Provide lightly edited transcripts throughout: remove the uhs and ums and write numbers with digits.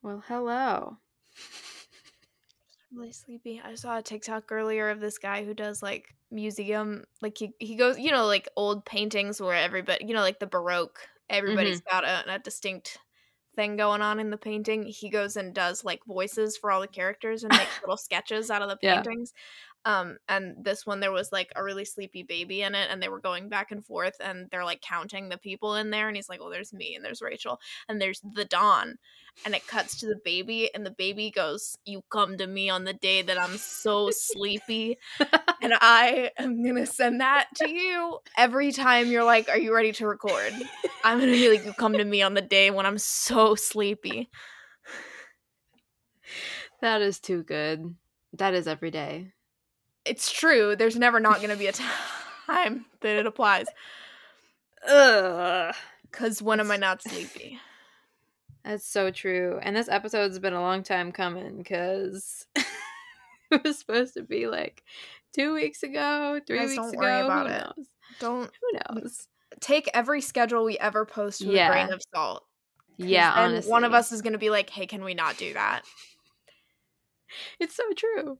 Well, hello. Really sleepy. I saw a TikTok earlier of this guy who does like museum, like he goes, like old paintings where everybody, like the Baroque, everybody's got a distinct thing going on in the painting. He goes and does like voices for all the characters and makes little sketches out of the paintings. And this one, there was like a really sleepy baby in it, and they were going back and forth, and they're like counting the people in there, and he's like, well, there's me, and there's Rachel, and there's the Dawn, and it cuts to the baby, and the baby goes, you come to me on the day that I'm so sleepy, and I am gonna send that to you every time you're like, are you ready to record? I'm gonna be like, you come to me on the day when I'm so sleepy. That is too good. That is every day. It's true. There's never not going to be a time that it applies. Ugh. Because when am I not sleepy? That's so true. And this episode's been a long time coming because it was supposed to be like 2 weeks ago, 3 weeks ago. Don't worry about it. Who knows? Take every schedule we ever post with a grain of salt. Yeah, honestly. One of us is going to be like, hey, can we not do that? It's so true.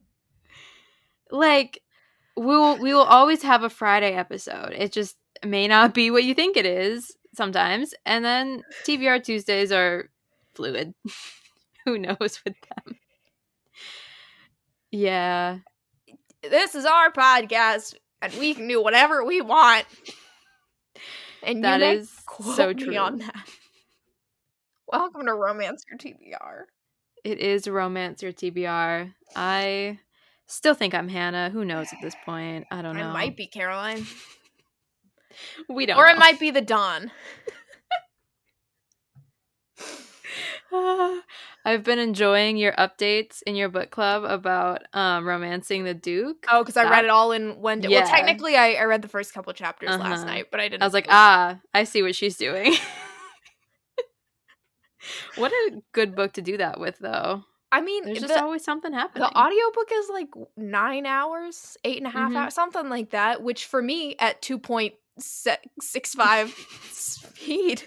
Like, we will always have a Friday episode. It just may not be what you think it is sometimes. And then TBR Tuesdays are fluid. Who knows with them? Yeah. This is our podcast, and we can do whatever we want. And that you is so true. On that. Welcome to Romance Your TBR. It is Romance Your TBR. I still think I'm Hannah. Who knows at this point? I don't know. I might be Caroline. We don't Or know. it might be the Dawn. I've been enjoying your updates in your book club about romancing the Duke. Oh, because I read it all in one day. Yeah. Well, technically, I read the first couple chapters last night, but I didn't. I was like, I see what she's doing. What a good book to do that with, though. I mean, there's just always something happening. The audiobook is like 9 hours, 8.5 hours, something like that, which for me at 2.65 speed,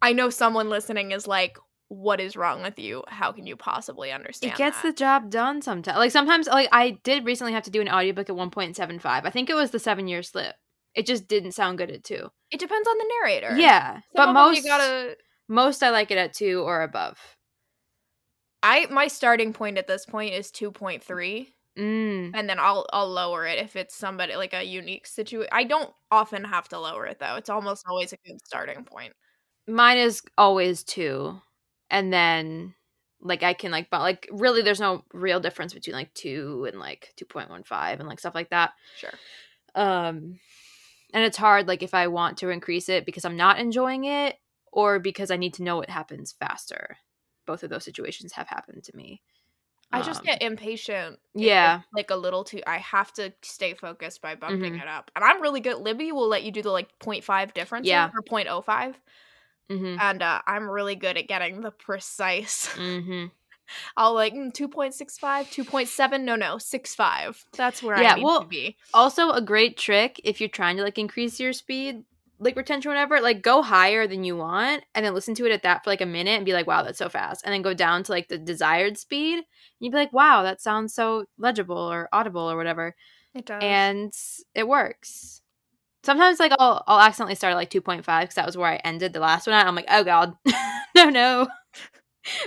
I know someone listening is like, what is wrong with you? How can you possibly understand It gets the job done sometimes. Like sometimes, like I did recently have to do an audiobook at 1.75. I think it was the 7-year slip. It just didn't sound good at 2. It depends on the narrator. Yeah, but most I like it at 2 or above. My starting point at this point is 2.3. And then I'll lower it if it's somebody like a unique situation. I don't often have to lower it though. It's almost always a good starting point. Mine is always 2, and then like I can but really there's no real difference between like 2 and like 2.15 and like stuff like that. Sure. And it's hard like if I want to increase it because I'm not enjoying it or because I need to know what happens faster. Both of those situations have happened to me. I just get impatient. Yeah. Like a little too. I have to stay focused by bumping it up. And I'm really good. Libby will let you do the like 0.5 difference. Yeah. Or 0.05. And I'm really good at getting the precise. I'll like 2.65, 2.7. No, 6.5. That's where I need to be. Also a great trick if you're trying to like increase your speed, like retention or whatever, like go higher than you want and then listen to it at that for like a minute and be like, wow, that's so fast. And then go down to like the desired speed and you'd be like, wow, that sounds so legible or audible or whatever. It does. And it works. Sometimes like I'll accidentally start at like 2.5 because that was where I ended the last one at. I'm like, oh god. no.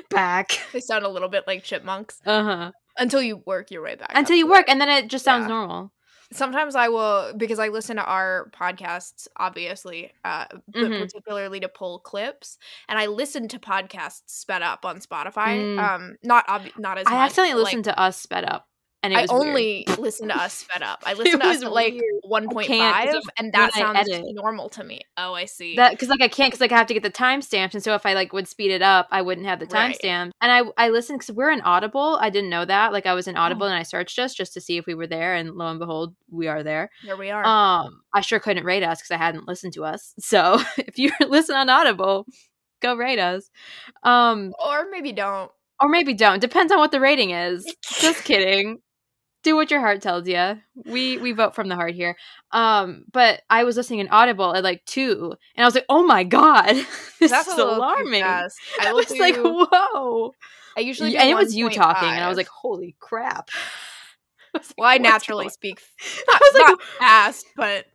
Back. They sound a little bit like chipmunks. Until you work your way back. Until you work, and then it just sounds normal. Sometimes I will, because I listen to our podcasts, obviously, but particularly to pull clips, and I listen to podcasts sped up on Spotify. Not as much. I accidentally listened to us sped up. And it was only listen to us sped up. I listen to us at like 1.5, and that sounds normal to me. Oh, I see. That because like I can't because like I have to get the timestamps, and so if I like would speed it up, I wouldn't have the timestamp. And I listened because we're in Audible. I didn't know that. Like I was in Audible, and I searched us just to see if we were there, and lo and behold, we are there. There we are. I sure couldn't rate us because I hadn't listened to us. So if you listen on Audible, go rate us. Or maybe don't. Or maybe don't. Depends on what the rating is. Just kidding. Do what your heart tells you. We vote from the heart here. But I was listening in Audible at like 2, and I was like, oh my god, this That's is a little too alarming. fast. I was like, whoa. I usually do and it was you 1.5. talking, and I was like, holy crap. Well, I naturally speak not fast, but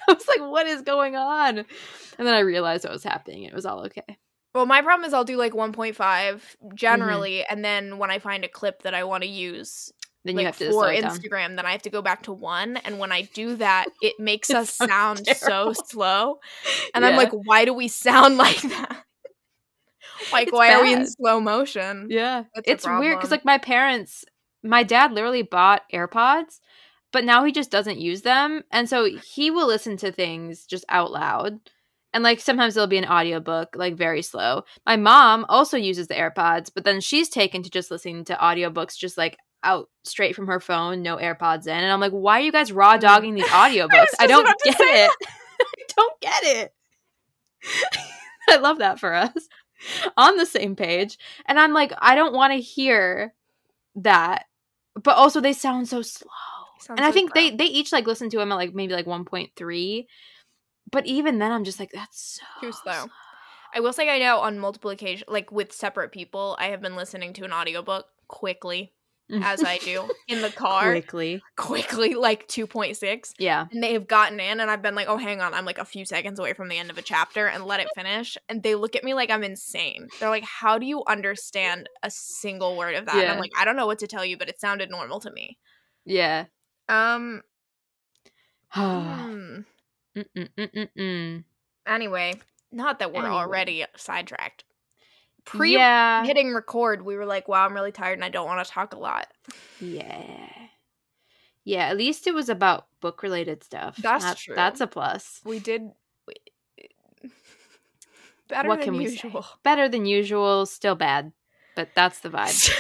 I was like, what is going on? And then I realized what was happening, and it was all okay. Well, my problem is I'll do like 1.5 generally, and then when I find a clip that I want to use, then like, you have to for slow it Instagram, down. then I have to go back to 1. And when I do that, it makes us sound terrible. so slow. And I'm like, why do we sound like that? Like, why are we in slow motion? Yeah. That's It's weird because, like, my dad literally bought AirPods, but now he just doesn't use them. And so he will listen to things just out loud. And, like, sometimes there'll be an audiobook, like, very slow. My mom also uses the AirPods, but then she's taken to just listening to audiobooks just, like, out straight from her phone, no AirPods in. And I'm like, why are you guys raw dogging these audiobooks? I don't get it. I don't get it. I love that for us. On the same page. And I'm like, I don't want to hear that. But also they sound so slow. And I think they each like listen to them at like maybe like 1.3. But even then I'm just like, that's so too slow. I will say I know on multiple occasions, like with separate people, I have been listening to an audiobook quickly, as I do, in the car. Quickly, like 2.6. Yeah. And they have gotten in, and I've been like, oh, hang on, I'm like a few seconds away from the end of a chapter, and let it finish. And they look at me like I'm insane. They're like, how do you understand a single word of that? Yeah. And I'm like, I don't know what to tell you, but it sounded normal to me. Yeah. Anyway, not that we're already sidetracked. Hitting record, we were like, wow, I'm really tired and I don't want to talk a lot. Yeah, at least it was about book related stuff. That's true. That's a plus. We did better what than can usual. We say? Better than usual, still bad, but that's the vibe.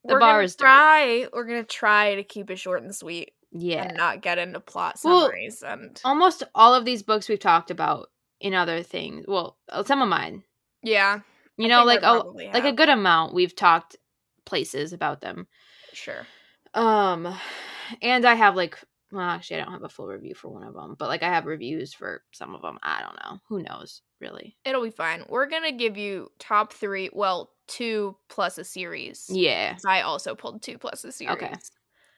We're gonna try to keep it short and sweet. Yeah. And not get into plot summaries. And almost all of these books we've talked about in other things. Well, some of mine. Yeah. You know, like a good amount we've talked places about them. Sure. And I have like, well, actually I don't have a full review for one of them, but like I have reviews for some of them. I don't know. Who knows, really? It'll be fine. We're going to give you top 3, well, 2 plus a series. Yeah. I also pulled 2 plus a series. Okay.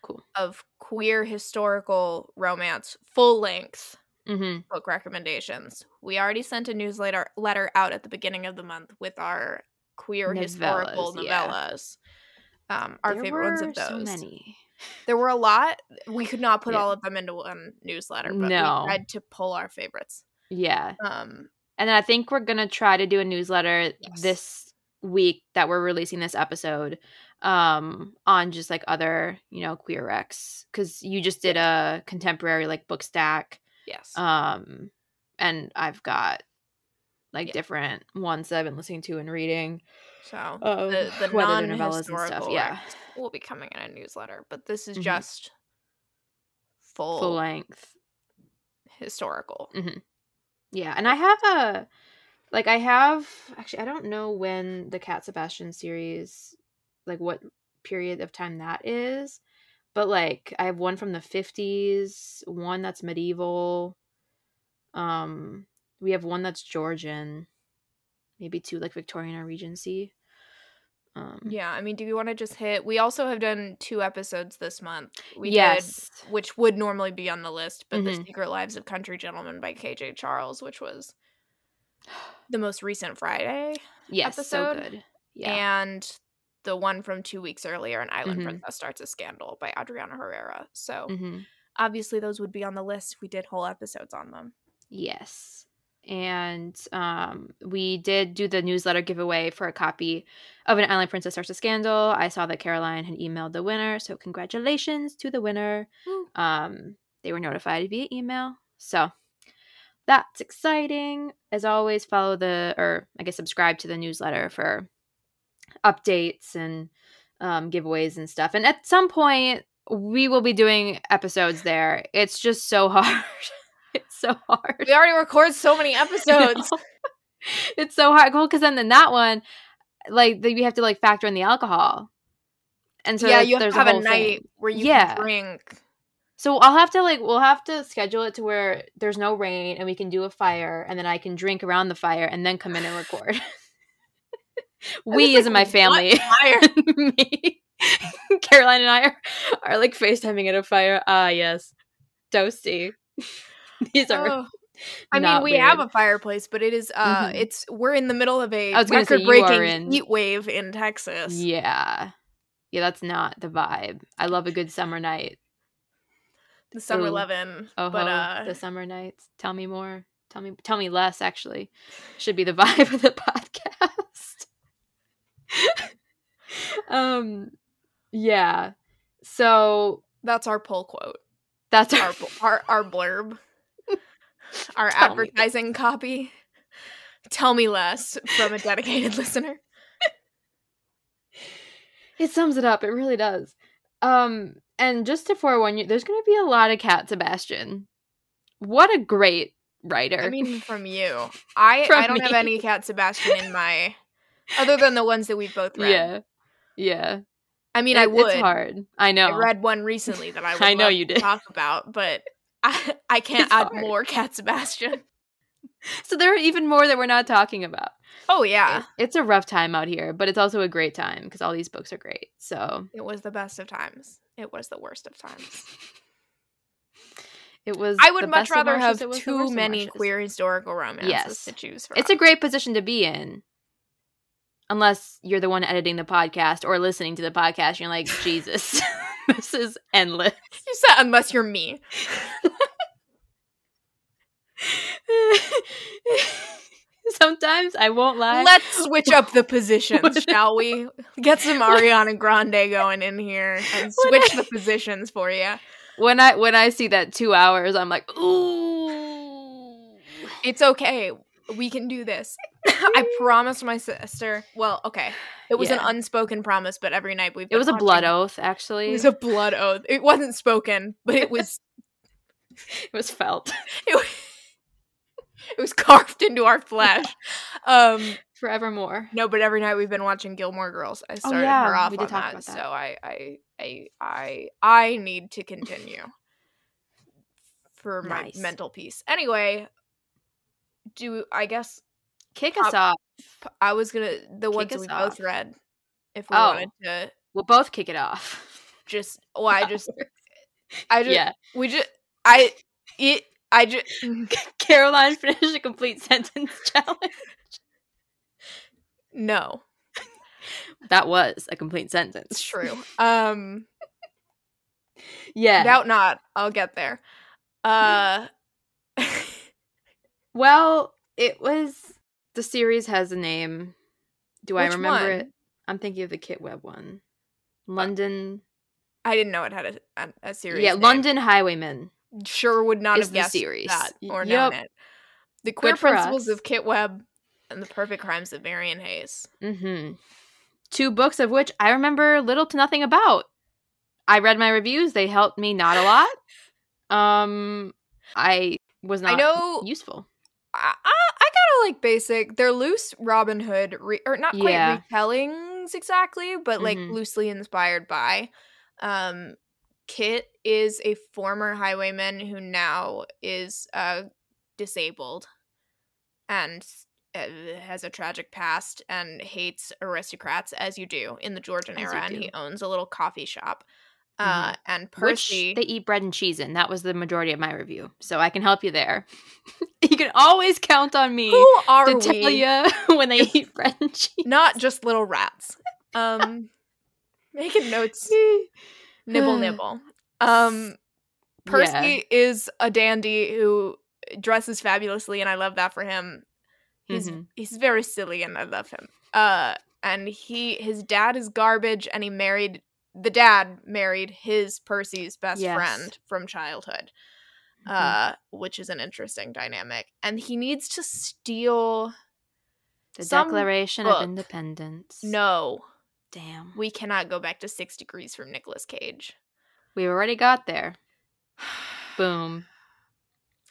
Cool. Of queer historical romance, full length book recommendations. We already sent a newsletter out at the beginning of the month with our queer historical novellas. Our favorite ones of those. So many. There were a lot. We could not put all of them into one newsletter, but we tried to pull our favorites. Yeah. And then I think we're gonna try to do a newsletter this week that we're releasing this episode. On just like other, queer recs, because you just did a contemporary like book stack. Yes. And I've got like different ones that I've been listening to and reading. So the novellas and stuff, will be coming in a newsletter, but this is just full length historical. Yeah, and I have actually I don't know when the Cat Sebastian series, like what period of time that is, but like I have one from the 50s, one that's medieval, we have one that's Georgian, maybe 2 like Victorian or Regency. Yeah, I mean, do you want to just hit? We also have done 2 episodes this month. We did, which would normally be on the list, but The Secret Lives of Country Gentlemen by KJ Charles, which was the most recent Friday episode. So good. Yeah. And the one from 2 weeks earlier, An Island Princess Starts a Scandal by Adriana Herrera. So obviously those would be on the list. We did whole episodes on them. Yes. And we did do the newsletter giveaway for a copy of An Island Princess Starts a Scandal. I saw that Caroline had emailed the winner, so congratulations to the winner. They were notified via email, so that's exciting. As always, subscribe to the newsletter for updates and giveaways and stuff. And at some point, we will be doing episodes there. It's just so hard. It's so hard. We already record so many episodes. It's so hard. Well, because then in that one, like we have to like factor in the alcohol, And so yeah, you have there's to have a a whole night thing. where you can drink. So I'll have to we'll have to schedule it to where there's no rain and we can do a fire, and then I can drink around the fire and then come in and record. We as in my family. Fire? Me. Caroline and I are like FaceTiming at a fire. Ah, yes. Toasty. These are I mean, we weird. have a fireplace, but it is we're in the middle of a record-breaking heat wave in Texas. Yeah. Yeah, that's not the vibe. I love a good summer night. The summer lovin'. But the summer nights. Tell me more. Tell me less, actually. Should be the vibe of the podcast. Yeah. So that's our pull quote. That's our blurb. Our advertising copy. Tell me less from a dedicated listener. It sums it up. It really does. And just to forewarn you, there's going to be a lot of Cat Sebastian. What a great writer. I mean, from you. I don't have any Cat Sebastian in my... Other than the ones that we've both read. Yeah. I mean, I would. It's hard. I know. I read one recently that I would you did. Talk about, but I can't add more Cat Sebastian. So there are even more that we're not talking about. Oh, yeah. It's a rough time out here, but it's also a great time because all these books are great. So it was the best of times. It was the worst of times. It was. I would much rather have too many queer historical romances to choose from. It's a great position to be in. Unless you're the one editing the podcast or listening to the podcast, and you're like, Jesus, this is endless. You said unless you're me. Sometimes, I won't lie. Let's switch up the positions, shall we? Get some Ariana Grande going in here and switch the positions for you. When I see that 2 hours, I'm like, ooh. It's okay. We can do this. I promised my sister. Well, okay. It was an unspoken promise, but every night we've been watching. Blood oath, actually. It was a blood oath. It wasn't spoken, but it was... It was felt. It was carved into our flesh. Forevermore. No, but every night we've been watching Gilmore Girls. I started her off on that, about that. So I need to continue for my mental peace. Anyway, I guess kick us off. I was gonna the ones that we both read. If we wanted to, we'll both kick it off. Caroline finished a complete sentence challenge. No. That was a complete sentence. It's true. Yeah. Doubt not. I'll get there. Well, it was... The series has a name. Do I remember it? I'm thinking of the Kit Webb one. London... I didn't know it had a series name. London Highwaymen. Sure would not have guessed that or known it. The Queer Principles of Kit Webb and The Perfect Crimes of Marion Hayes. Mm-hmm. 2 books of which I remember little to nothing about. I read my reviews. They helped me not a lot. I was not useful. I kind of like basic. They're loose Robin Hood, or not quite retellings exactly, but like loosely inspired by. Kit is a former highwayman who now is disabled and has a tragic past and hates aristocrats, as you do in the Georgian era, and he owns a little coffee shop. And Percy... Which they eat bread and cheese in. That was the majority of my review, so I can help you there. You can always count on me to tell you when they eat bread and cheese. Not just little rats. Making notes. Nibble. Percy is a dandy who dresses fabulously, and I love that for him. He's very silly, and I love him. And his dad is garbage, and the dad married his Percy's best friend from childhood, which is an interesting dynamic. And he needs to steal the Declaration of Independence. No. Damn. We cannot go back to 6 Degrees from Nicolas Cage. We've already got there. Boom.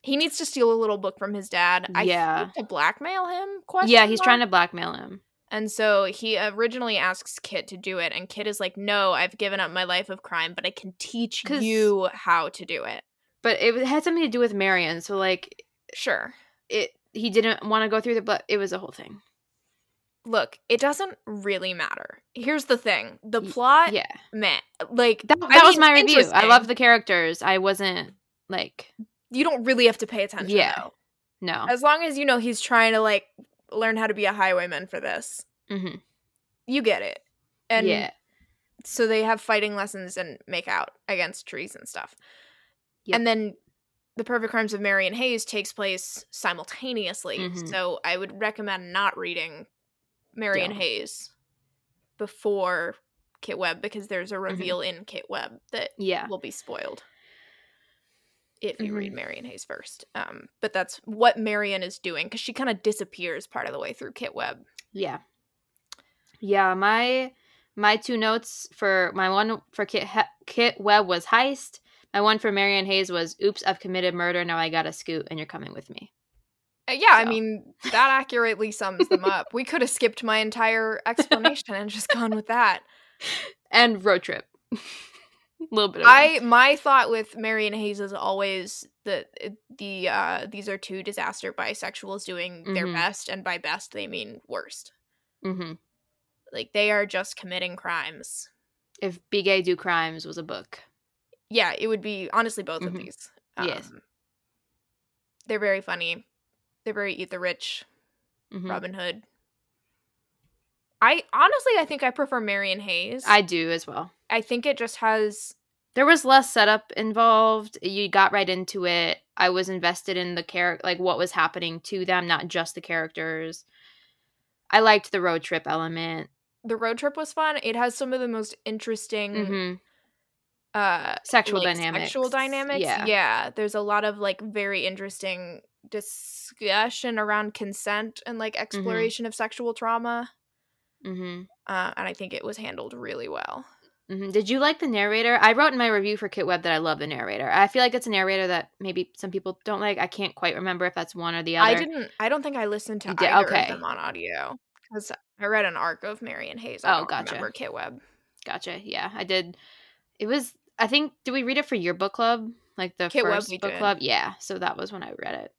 He needs to steal a little book from his dad. I think to blackmail him? Yeah, he's trying to blackmail him. And so he originally asks Kit to do it, and Kit is like, no, I've given up my life of crime, but I can teach you how to do it. But it had something to do with Marion, so, like... Sure. He didn't want to go through but it was a whole thing. Look, it doesn't really matter. Here's the thing. The plot, meh. Like, that was my review. I love the characters. I wasn't, like... You don't really have to pay attention, though. No. As long as you know he's trying to, like, learn how to be a highwayman for this. Mm-hmm. You get it. And so they have fighting lessons and make out against trees and stuff. Yep. And then The Perfect Crimes of Marion Hayes takes place simultaneously. Mm-hmm. So I would recommend not reading Marion Hayes before Kit Webb, because there's a reveal in Kit Webb that will be spoiled if you read Marion Hayes first. But that's what Marion is doing, because she kind of disappears part of the way through Kit Webb. Yeah. Yeah, my two notes for my one for Kit Webb was heist. My one for Marion Hayes was, oops, I've committed murder, now I gotta scoot, and you're coming with me. I mean, that accurately sums them up. We could have skipped my entire explanation and just gone with that. And road trip. A little bit of my thought with Marion Hayes is always that these are two disaster bisexuals doing their best, and by best they mean worst. Mm-hmm. Like, they are just committing crimes. If Be Gay Do Crimes was a book. Yeah, it would be, honestly, both of these. Yes. They're very funny. They're very Eat the Rich, Robin Hood. I think I prefer Marion Hayes. I do as well. I think it just has... There was less setup involved. You got right into it. I was invested in the character, like what was happening to them, not just the characters. I liked the road trip element. The road trip was fun. It has some of the most interesting... sexual dynamics. Yeah. There's a lot of, like, very interesting discussion around consent and, like, exploration of sexual trauma. And I think it was handled really well. Did you like the narrator? I wrote in my review for Kit Webb that I love the narrator. I feel like it's a narrator that maybe some people don't like. I can't quite remember if that's one or the other. I don't think I listened to either of them on audio, because I read an arc of Marion Hayes. I don't remember Kit Webb. Gotcha. Yeah, I did. It was... I think, did we read it for your book club? Like the Kit first Webb book club? Yeah, so that was when I read it.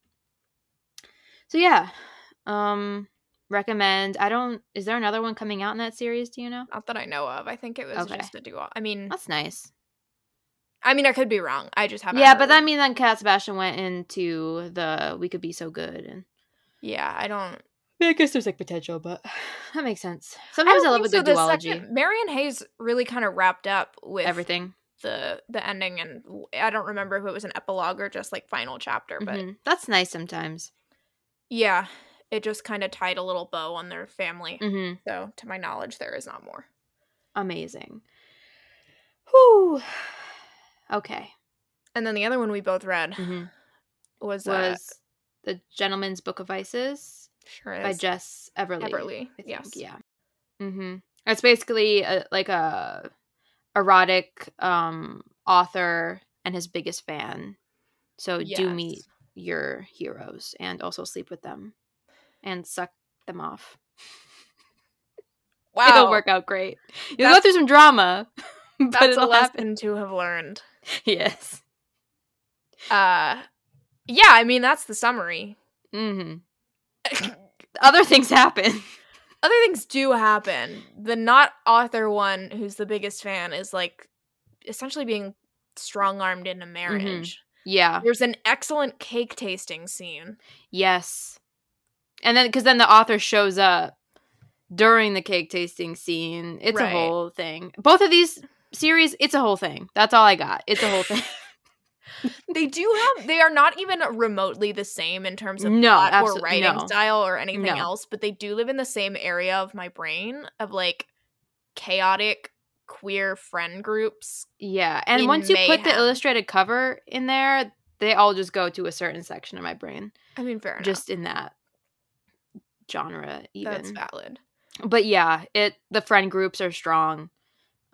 So yeah, recommend. Is there another one coming out in that series, do you know? Not that I know of. I think it was just a duo. I mean... That's nice. I mean, I could be wrong. I just haven't heard. But I mean, then Sebastian went into the We Could Be So Good. And yeah, I don't... I guess there's, like, potential, but that makes sense. Sometimes I love a good duology. Marion Hayes really kind of wrapped up with... everything. The ending, and I don't remember if it was an epilogue or just, like, final chapter, but that's nice sometimes. Yeah, it just kind of tied a little bow on their family. So to my knowledge, there is not more. Amazing. Whew. Okay. And then the other one we both read was The Gentleman's Book of Vices. Sure is. By Jess Everlee. Yes. Yeah. It's basically like a erotic author and his biggest fan. So do meet your heroes and also sleep with them and suck them off. Wow. It'll work out great. You'll go through some drama, but that's it'll a lesson happen. to have learned. Yes. Yeah, I mean, that's the summary. Other things happen. Other things do happen. The not author one, who's the biggest fan, is, like, essentially being strong-armed into marriage. Yeah. There's an excellent cake tasting scene. Yes. And then, because then the author shows up during the cake tasting scene. It's a whole thing. Both of these series, it's a whole thing. That's all I got. It's a whole thing. They are not even remotely the same in terms of plot or writing style or anything else, but they do live in the same area of my brain of, like, chaotic queer friend groups. Yeah, and once you put the illustrated cover in there, they all just go to a certain section of my brain. I mean, fair enough. Just in that genre, even. That's valid. But yeah, the friend groups are strong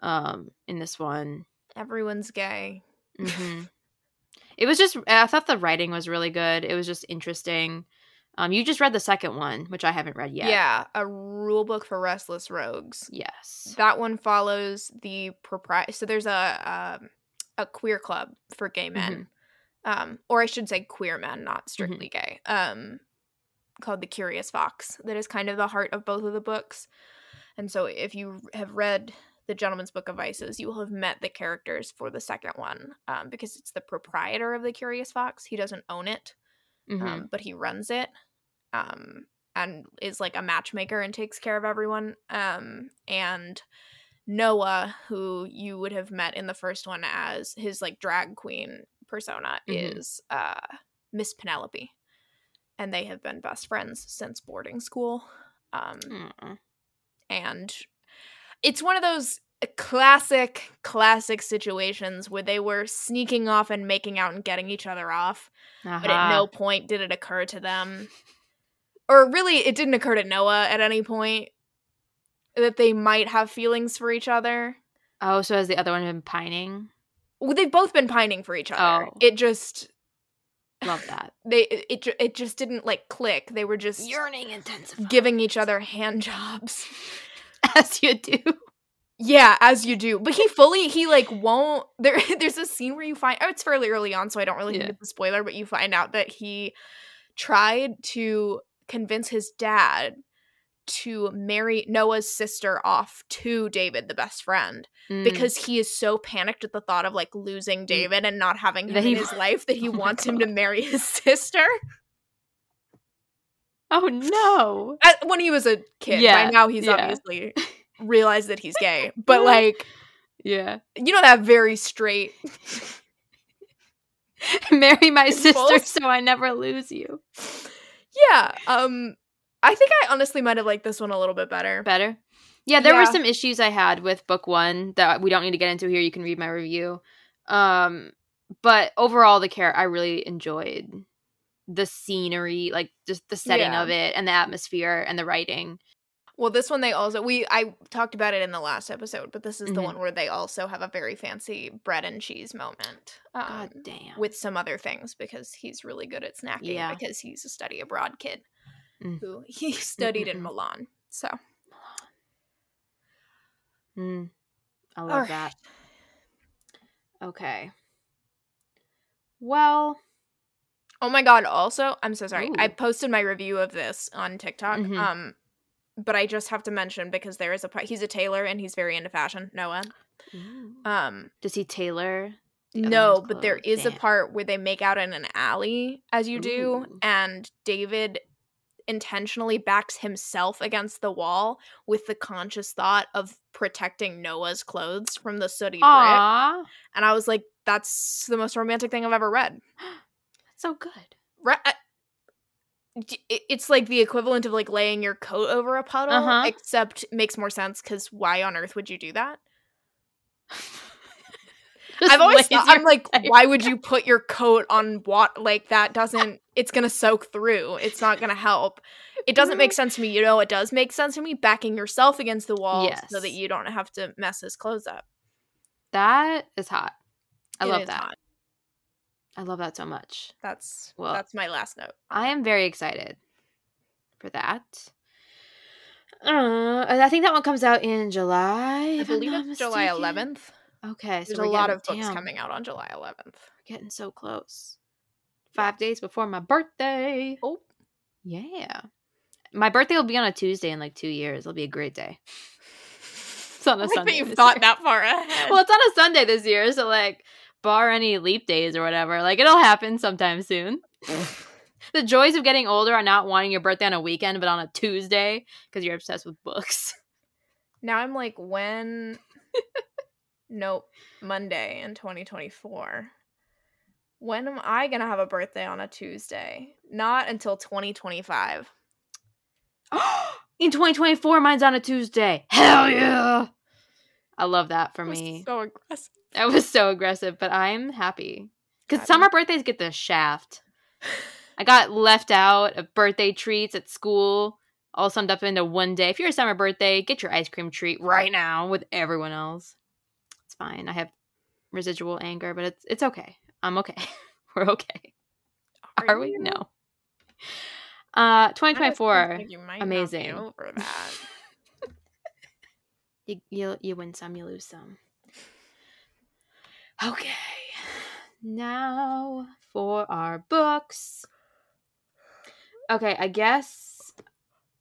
in this one. Everyone's gay. It was just, I thought the writing was really good. It was just interesting. You just read the second one, which I haven't read yet. Yeah, a rule book for restless rogues. Yes. That one follows the so there's a queer club for gay men. Or I should say queer men, not strictly gay. Called the Curious Fox. That is kind of the heart of both of the books. And so if you have read The Gentleman's Book of Vices, you will have met the characters for the second one, because it's the proprietor of the Curious Fox. He doesn't own it, but he runs it, and is like a matchmaker and takes care of everyone. And Noah, who you would have met in the first one as his like drag queen persona, is Miss Penelope. And they have been best friends since boarding school. And it's one of those classic situations where they were sneaking off and making out and getting each other off. But at no point did it occur to them, or really it didn't occur to Noah at any point, that they might have feelings for each other. Oh, so has the other one been pining? Well, they've both been pining for each other. Oh. It just... Love that. It just didn't like click. They were just yearning intensifying, giving each other hand jobs. As you do. Yeah, as you do. But he like won't. There's a scene where you find, it's fairly early on, so I don't really think it's a spoiler, but you find out that he tried to convince his dad to marry Noah's sister off to David, the best friend, because he is so panicked at the thought of like losing David and not having him in his life that he wants him to marry his sister. Oh no. When he was a kid. By now he's obviously realized that he's gay. But like, you know, that very straight marry my sister so I never lose you. Yeah. I think I honestly might have liked this one a little bit better. Better? Yeah, there were some issues I had with book one that we don't need to get into here. You can read my review. But overall, I really enjoyed the scenery, like just the setting of it and the atmosphere and the writing. Well, this one I talked about it in the last episode, but this is the one where they also have a very fancy bread and cheese moment. God damn. With some other things, because he's really good at snacking because he's a study abroad kid. Who he studied in Milan. So I love that. Okay. Well, oh my god, also, I'm so sorry. Ooh. I posted my review of this on TikTok. But I just have to mention, because there is he's a tailor and he's very into fashion, Noah. Does he tailor? No, but there is a part where they make out in an alley, as you do, and David intentionally backs himself against the wall with the conscious thought of protecting Noah's clothes from the sooty brick. And I was like, that's the most romantic thing I've ever read. That's so good. It's like the equivalent of like laying your coat over a puddle, except it makes more sense, because why on earth would you do that? I've always thought, I'm like, why would you put your coat on like that? It's gonna soak through. It's not gonna help. It doesn't make sense to me. You know, it does make sense to me, backing yourself against the wall so that you don't have to mess his clothes up. That is hot. I love that. Hot. I love that so much. That's my last note. I am very excited for that. I think that one comes out in July. I believe it's July 11th. Okay, so there's a lot of books coming out on July 11th. We're getting so close. 5 days before my birthday. Oh. Yeah. My birthday will be on a Tuesday in like 2 years. It'll be a great day. It's on a Sunday. You've thought that far ahead. Well, it's on a Sunday this year, so like, bar any leap days or whatever, like it'll happen sometime soon. The joys of getting older are not wanting your birthday on a weekend, but on a Tuesday, because you're obsessed with books. Now I'm like, when... Nope. Monday in 2024. When am I going to have a birthday on a Tuesday? Not until 2025. In 2024, mine's on a Tuesday. Hell yeah! I love that for me. So aggressive. That was so aggressive, but I'm happy. Because summer birthdays get the shaft. I got left out of birthday treats at school, all summed up into one day. If you're a summer birthday, get your ice cream treat right now with everyone else. It's fine. I have residual anger, but it's okay. I'm okay. We're okay. Are we? No. 2024, you might amazing. not be over that. You win some, you lose some. Okay, now for our books. Okay, I guess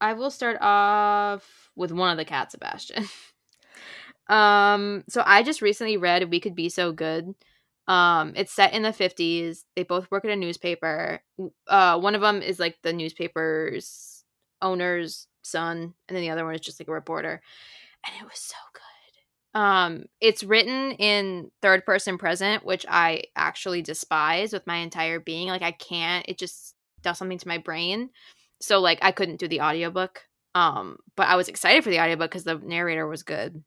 I will start off with one of the cats, Sebastian. So I just recently read We Could Be So Good. It's set in the 50s. They both work at a newspaper. One of them is like the newspaper's owner's son, and then the other one is just like a reporter. And it was so good. It's written in third person present, which I actually despise with my entire being. Like I can't, it just does something to my brain. So like I couldn't do the audiobook. But I was excited for the audiobook because the narrator was good.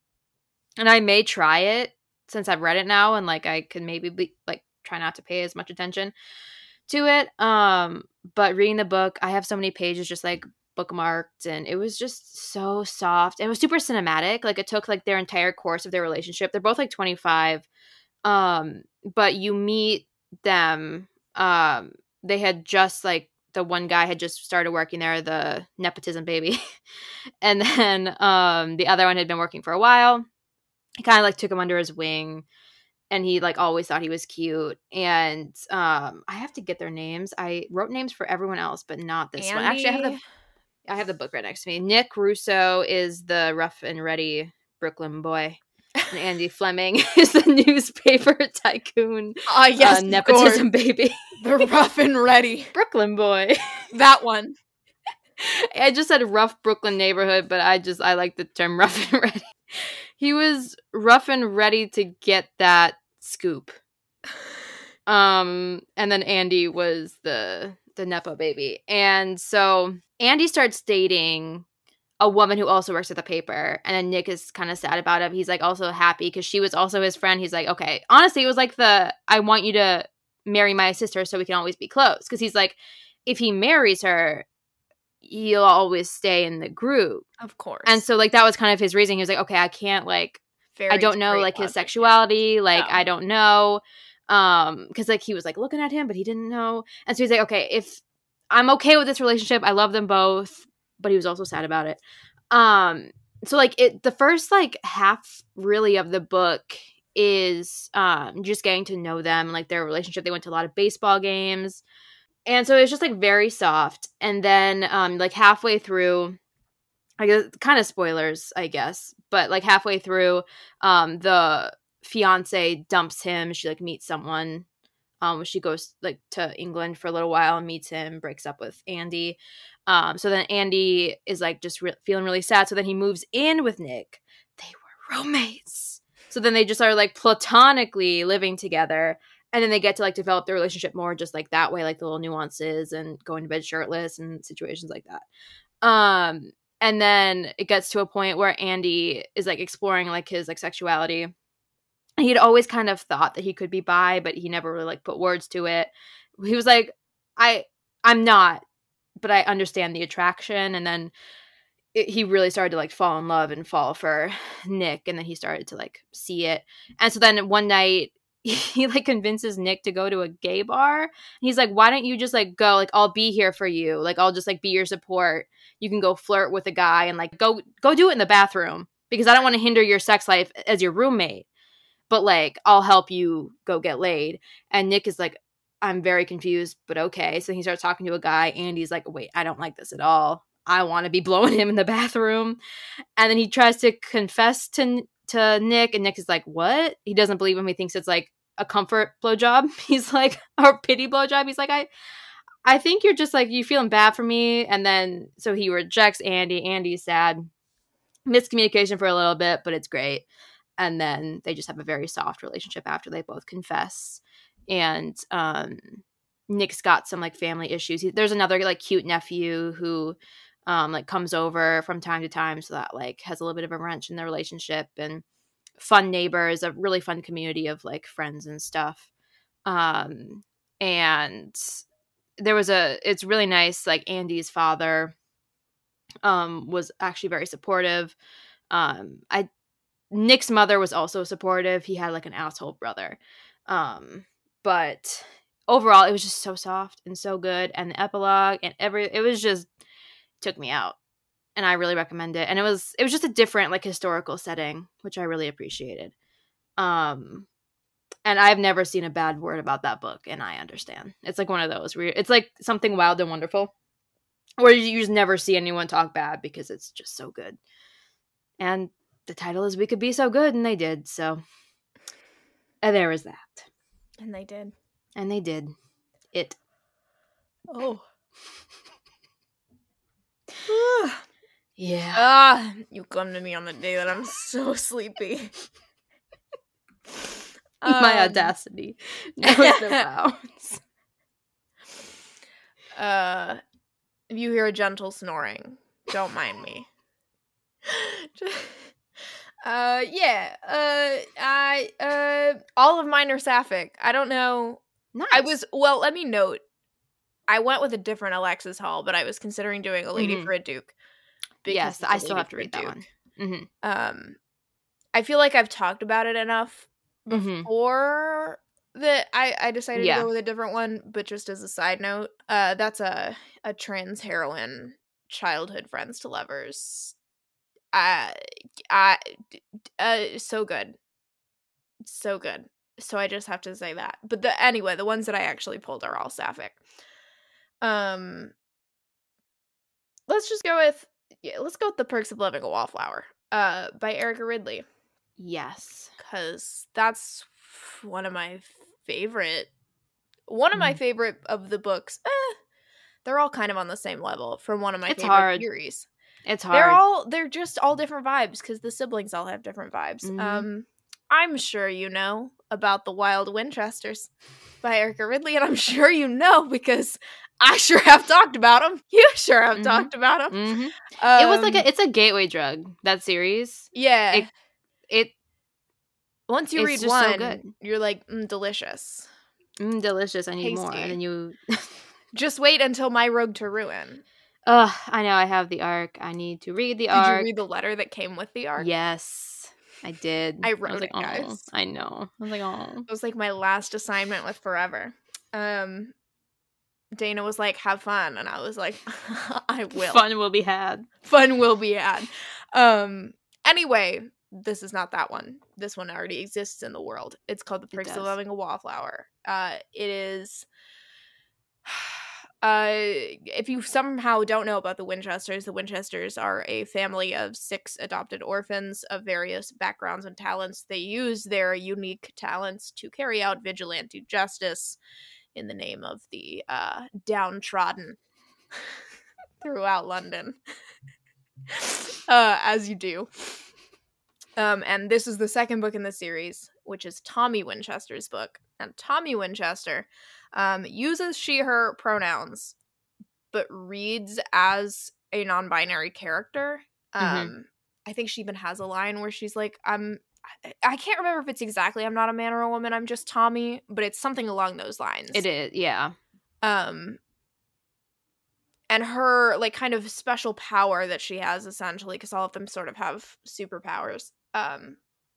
And I may try it since I've read it now, and like I could maybe be like try not to pay as much attention to it. But reading the book, I have so many pages just like bookmarked, and it was just so soft. It was super cinematic. Like it took like their entire course of their relationship. They're both like 25. But you meet them. They had just like the one guy had just started working there, the nepotism baby, and then the other one had been working for a while. He kind of like took him under his wing, and he like always thought he was cute. And I have to get their names. I wrote names for everyone else, but not this one. Actually, I have the book right next to me. Nick Russo is the rough and ready Brooklyn boy, and Andy Fleming is the newspaper tycoon. Yes, nepotism baby, the rough and ready Brooklyn boy. That one. I just said rough Brooklyn neighborhood, but I like the term rough and ready. He was rough and ready to get that scoop. And then Andy was the Nepo baby. And so Andy starts dating a woman who also works at the paper. And then Nick is kind of sad about it. He's like also happy because she was also his friend. He's like, okay, honestly, it was like I want you to marry my sister so we can always be close. Because he's like, if he marries her, he'll always stay in the group. Of course. And so like that was kind of his reason. He was like, okay, I can't like I don't know like his sexuality, like I don't know. Because like he was like looking at him, but he didn't know. And so he's like, okay, if I'm okay with this relationship, I love them both, but he was also sad about it. So like the first like half really of the book is just getting to know them, like their relationship. They went to a lot of baseball games. And so it's just like very soft. And then like halfway through, I guess kind of spoilers, I guess, but like halfway through, the fiance dumps him. She like meets someone. She goes like to England for a little while and meets him, breaks up with Andy. So then Andy is like just feeling really sad. So then he moves in with Nick. They were roommates. So then they just are like platonically living together. And then they get to like develop their relationship more just like that way, like the little nuances and going to bed shirtless and situations like that. And then it gets to a point where Andy is like exploring like his like sexuality. He'd always kind of thought that he could be bi, but he never really like put words to it. He was like, I'm not, but I understand the attraction. And then he really started to like fall in love and fall for Nick. And then he started to like see it. And so then one night he like convinces Nick to go to a gay bar. He's like, why don't you just like go? Like, I'll be here for you. Like, I'll just like be your support. You can go flirt with a guy and like go do it in the bathroom because I don't want to hinder your sex life as your roommate. But like, I'll help you go get laid. And Nick is like, I'm very confused, but okay. So he starts talking to a guy. Andy's like, wait, I don't like this at all. I want to be blowing him in the bathroom. And then he tries to confess to Nick, and Nick is like, what? He doesn't believe him. He thinks it's like a comfort blowjob. He's like, or pity blowjob. He's like, I think you're just like, you feeling bad for me. And then, so he rejects Andy. Andy's sad. Miscommunication for a little bit, but it's great. And then they just have a very soft relationship after they both confess. And Nick's got some like family issues. There's another like cute nephew who like comes over from time to time, so that like has a little bit of a wrench in their relationship. And fun neighbors, a really fun community of like friends and stuff. And there was it's really nice, like Andy's father was actually very supportive. Nick's mother was also supportive. He had like an asshole brother. But overall, it was just so soft and so good. And the epilogue and it was just took me out. And I really recommend it. And it was just a different like historical setting, which I really appreciated. And I've never seen a bad word about that book, and I understand. It's like one of those where it's like something wild and wonderful, where you just never see anyone talk bad because it's just so good. And the title is We Could Be So Good, and they did. So there was that. And they did. And they did. It. Oh. Yeah. You come to me on the day that I'm so sleepy. My audacity knows no bounds. If you hear a gentle snoring, don't mind me. All of mine are sapphic. I don't know. Nice. Let me note, I went with a different Alexis haul, but I was considering doing A Lady for a Duke. Yes, I still have to read that one. Mm-hmm. I feel like I've talked about it enough before that I decided to go with a different one, but just as a side note, that's a trans heroine, childhood friends to lovers. So good. So good. So I just have to say that. But anyway, the ones that I actually pulled are all sapphic. Let's go with The Perks of Loving a Wallflower, by Erica Ridley. Yes. Because that's one of my favorite of the books. They're all kind of on the same level from one of my favorite series. It's hard. They're just all different vibes because the siblings all have different vibes. I'm sure you know about The Wild Winchesters by Erica Ridley, and I'm sure you know because I sure have talked about them. You sure have talked about them. It was like it's a gateway drug, that series. Yeah. It once you read one, so good. You're like, delicious. Delicious. I need Tasty. more. And then you just wait until My Rogue to Ruin. I know. I have the arc. I need to read the arc. Did you read the letter that came with the arc? Yes, I did. I wrote was like, it, guys. I know. I was like, oh. It was like my last assignment with Forever. Dana was like, have fun. And I was like, I will. Fun will be had. Fun will be had. Anyway, this is not that one. This one already exists in the world. It's called The Perks of Loving a Wallflower. It is... if you somehow don't know about the Winchesters are a family of 6 adopted orphans of various backgrounds and talents. They use their unique talents to carry out vigilante justice in the name of the downtrodden throughout London. As you do. And this is the second book in the series, which is Tommy Winchester's book. And Tommy Winchester uses she/her pronouns, but reads as a non-binary character. I think she even has a line where she's like, I can't remember if it's exactly I'm not a man or a woman, I'm just Tommy, but it's something along those lines. It is, yeah. And her, like, kind of special power that she has, essentially, because all of them sort of have superpowers,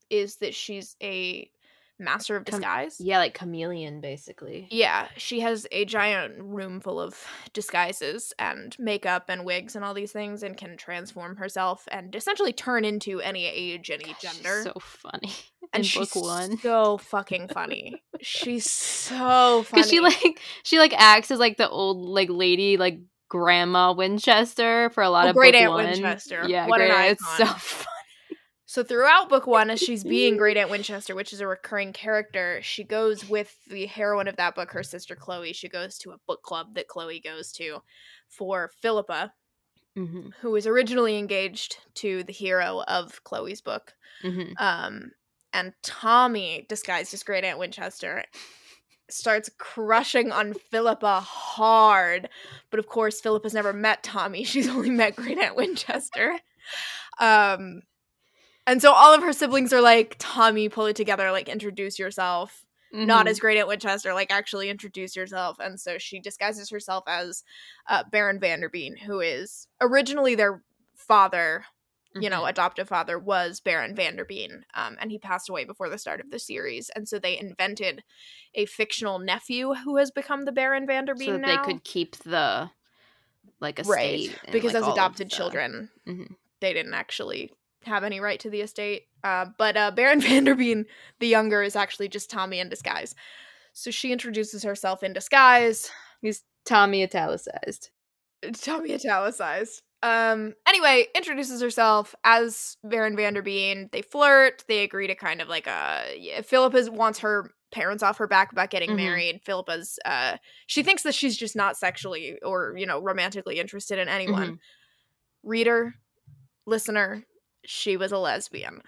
is that she's a master of disguise. Yeah, like chameleon, basically. Yeah, she has a giant room full of disguises and makeup and wigs and all these things, and can transform herself and essentially turn into any age, any gender. She's so funny. And she's so fucking funny. She's so funny. Because she acts as like the old like lady like grandma Winchester for a lot of Great book Aunt one. Winchester. Yeah, what an icon. It's so funny. So throughout book one, as she's being Great Aunt Winchester, which is a recurring character, she goes with the heroine of that book, her sister Chloe. She goes to a book club that Chloe goes to for Philippa, who was originally engaged to the hero of Chloe's book. And Tommy, disguised as Great Aunt Winchester, starts crushing on Philippa hard. But of course, Philippa's never met Tommy. She's only met Great Aunt Winchester. And so all of her siblings are like, Tommy, pull it together, like, introduce yourself. Not as Great Aunt Winchester, like, actually introduce yourself. And so she disguises herself as Baron Vanderbean, who is originally their father, adoptive father was Baron Vanderbean, and he passed away before the start of the series, and so they invented a fictional nephew who has become the Baron Vanderbean so that now. they could keep the estate, right? and, Because as all adopted the... children, they didn't actually have any right to the estate. But Baron Vanderbean the younger is actually just Tommy in disguise. So she introduces herself in disguise. He's Tommy italicized. Anyway, introduces herself as Baron Vanderbean. They flirt. They agree to kind of Philippa wants her parents off her back about getting married. Philippa's she thinks that she's just not sexually or romantically interested in anyone. Reader, listener, she was a lesbian.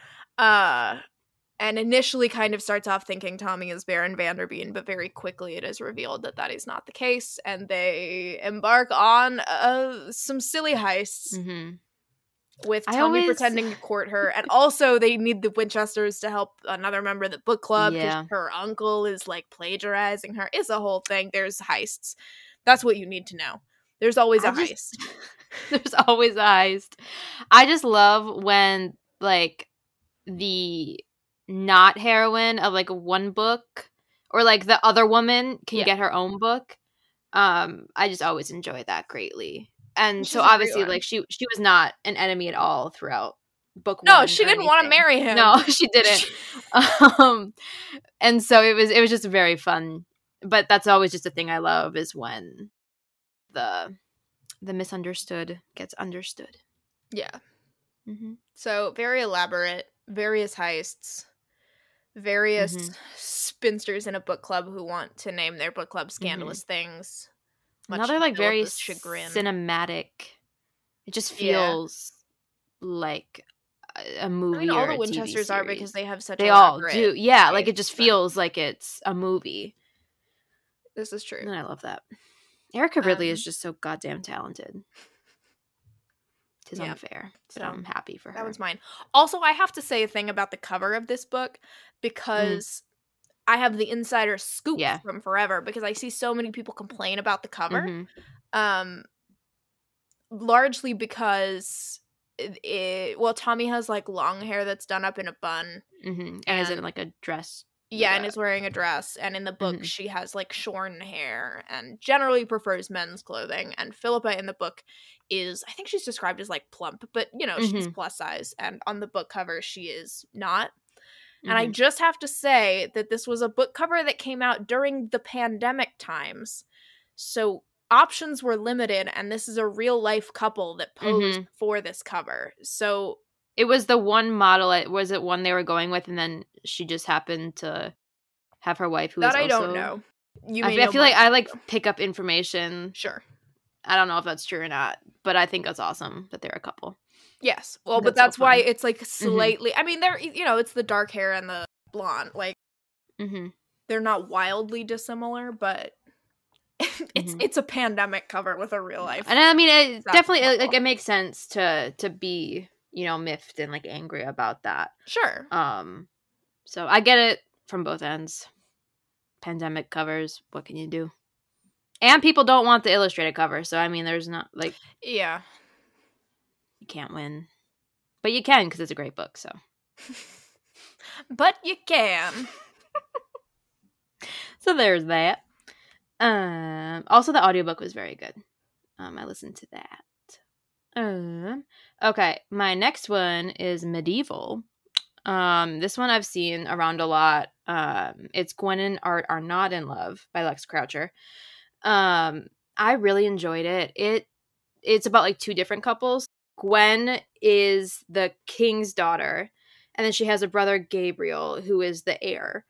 And initially kind of starts off thinking Tommy is Baron Vanderbean, but very quickly it is revealed that that is not the case, and they embark on some silly heists with Tommy pretending to court her, and also they need the Winchesters to help another member of the book club because her uncle is plagiarizing her. It's a whole thing. There's heists. That's what you need to know. There's always a heist. There's always a heist. I just love when the not heroine of one book or the other woman can get her own book. I just always enjoy that greatly. And so obviously she was not an enemy at all throughout book one. No, she didn't want to marry him. No, she didn't. And so it was just very fun. But that's always just a thing I love, is when the misunderstood gets understood. Yeah. So very elaborate, various heists, various spinsters in a book club who want to name their book club scandalous things. Another very cinematic. It just feels like a movie. I mean, all the Winchesters are, because they have such. They all do, yeah. It just feels like it's a movie. This is true, and I love that. Erica Ridley is just so goddamn talented. It's unfair, but I'm happy for her. That was mine. Also, I have to say a thing about the cover of this book, because I have the insider scoop from forever, because I see so many people complain about the cover. Largely because Tommy has long hair that's done up in a bun. And is in a dress. Yeah, and is wearing a dress. And in the book, she has shorn hair and generally prefers men's clothing. And Philippa in the book is, I think she's described as plump, but she's plus size. And on the book cover, she is not. And I just have to say that this was a book cover that came out during the pandemic times. So options were limited, and this is a real life couple that posed for this cover. So it was the one model. Was it one they were going with, and then she just happened to have her wife who that was I also... don't know. I feel like I pick up information. Sure. I don't know if that's true or not, but I think that's awesome that they're a couple. Yes. Well, but that's why it's slightly. I mean, they're it's the dark hair and the blonde. They're not wildly dissimilar, but it's a pandemic cover with a real life. And I mean, it definitely it makes sense to be miffed and angry about that. Sure. So I get it from both ends. Pandemic covers, what can you do? And people don't want the illustrated cover, so I mean, there's not yeah. You can't win. But you can, because it's a great book, so. But you can. So there's that. Also, the audiobook was very good. I listened to that. Okay, my next one is Medieval. This one I've seen around a lot. It's Gwen and Art Are Not in Love by Lex Croucher. I really enjoyed it. It's about two different couples. Gwen is the king's daughter, and then she has a brother, Gabriel, who is the heir.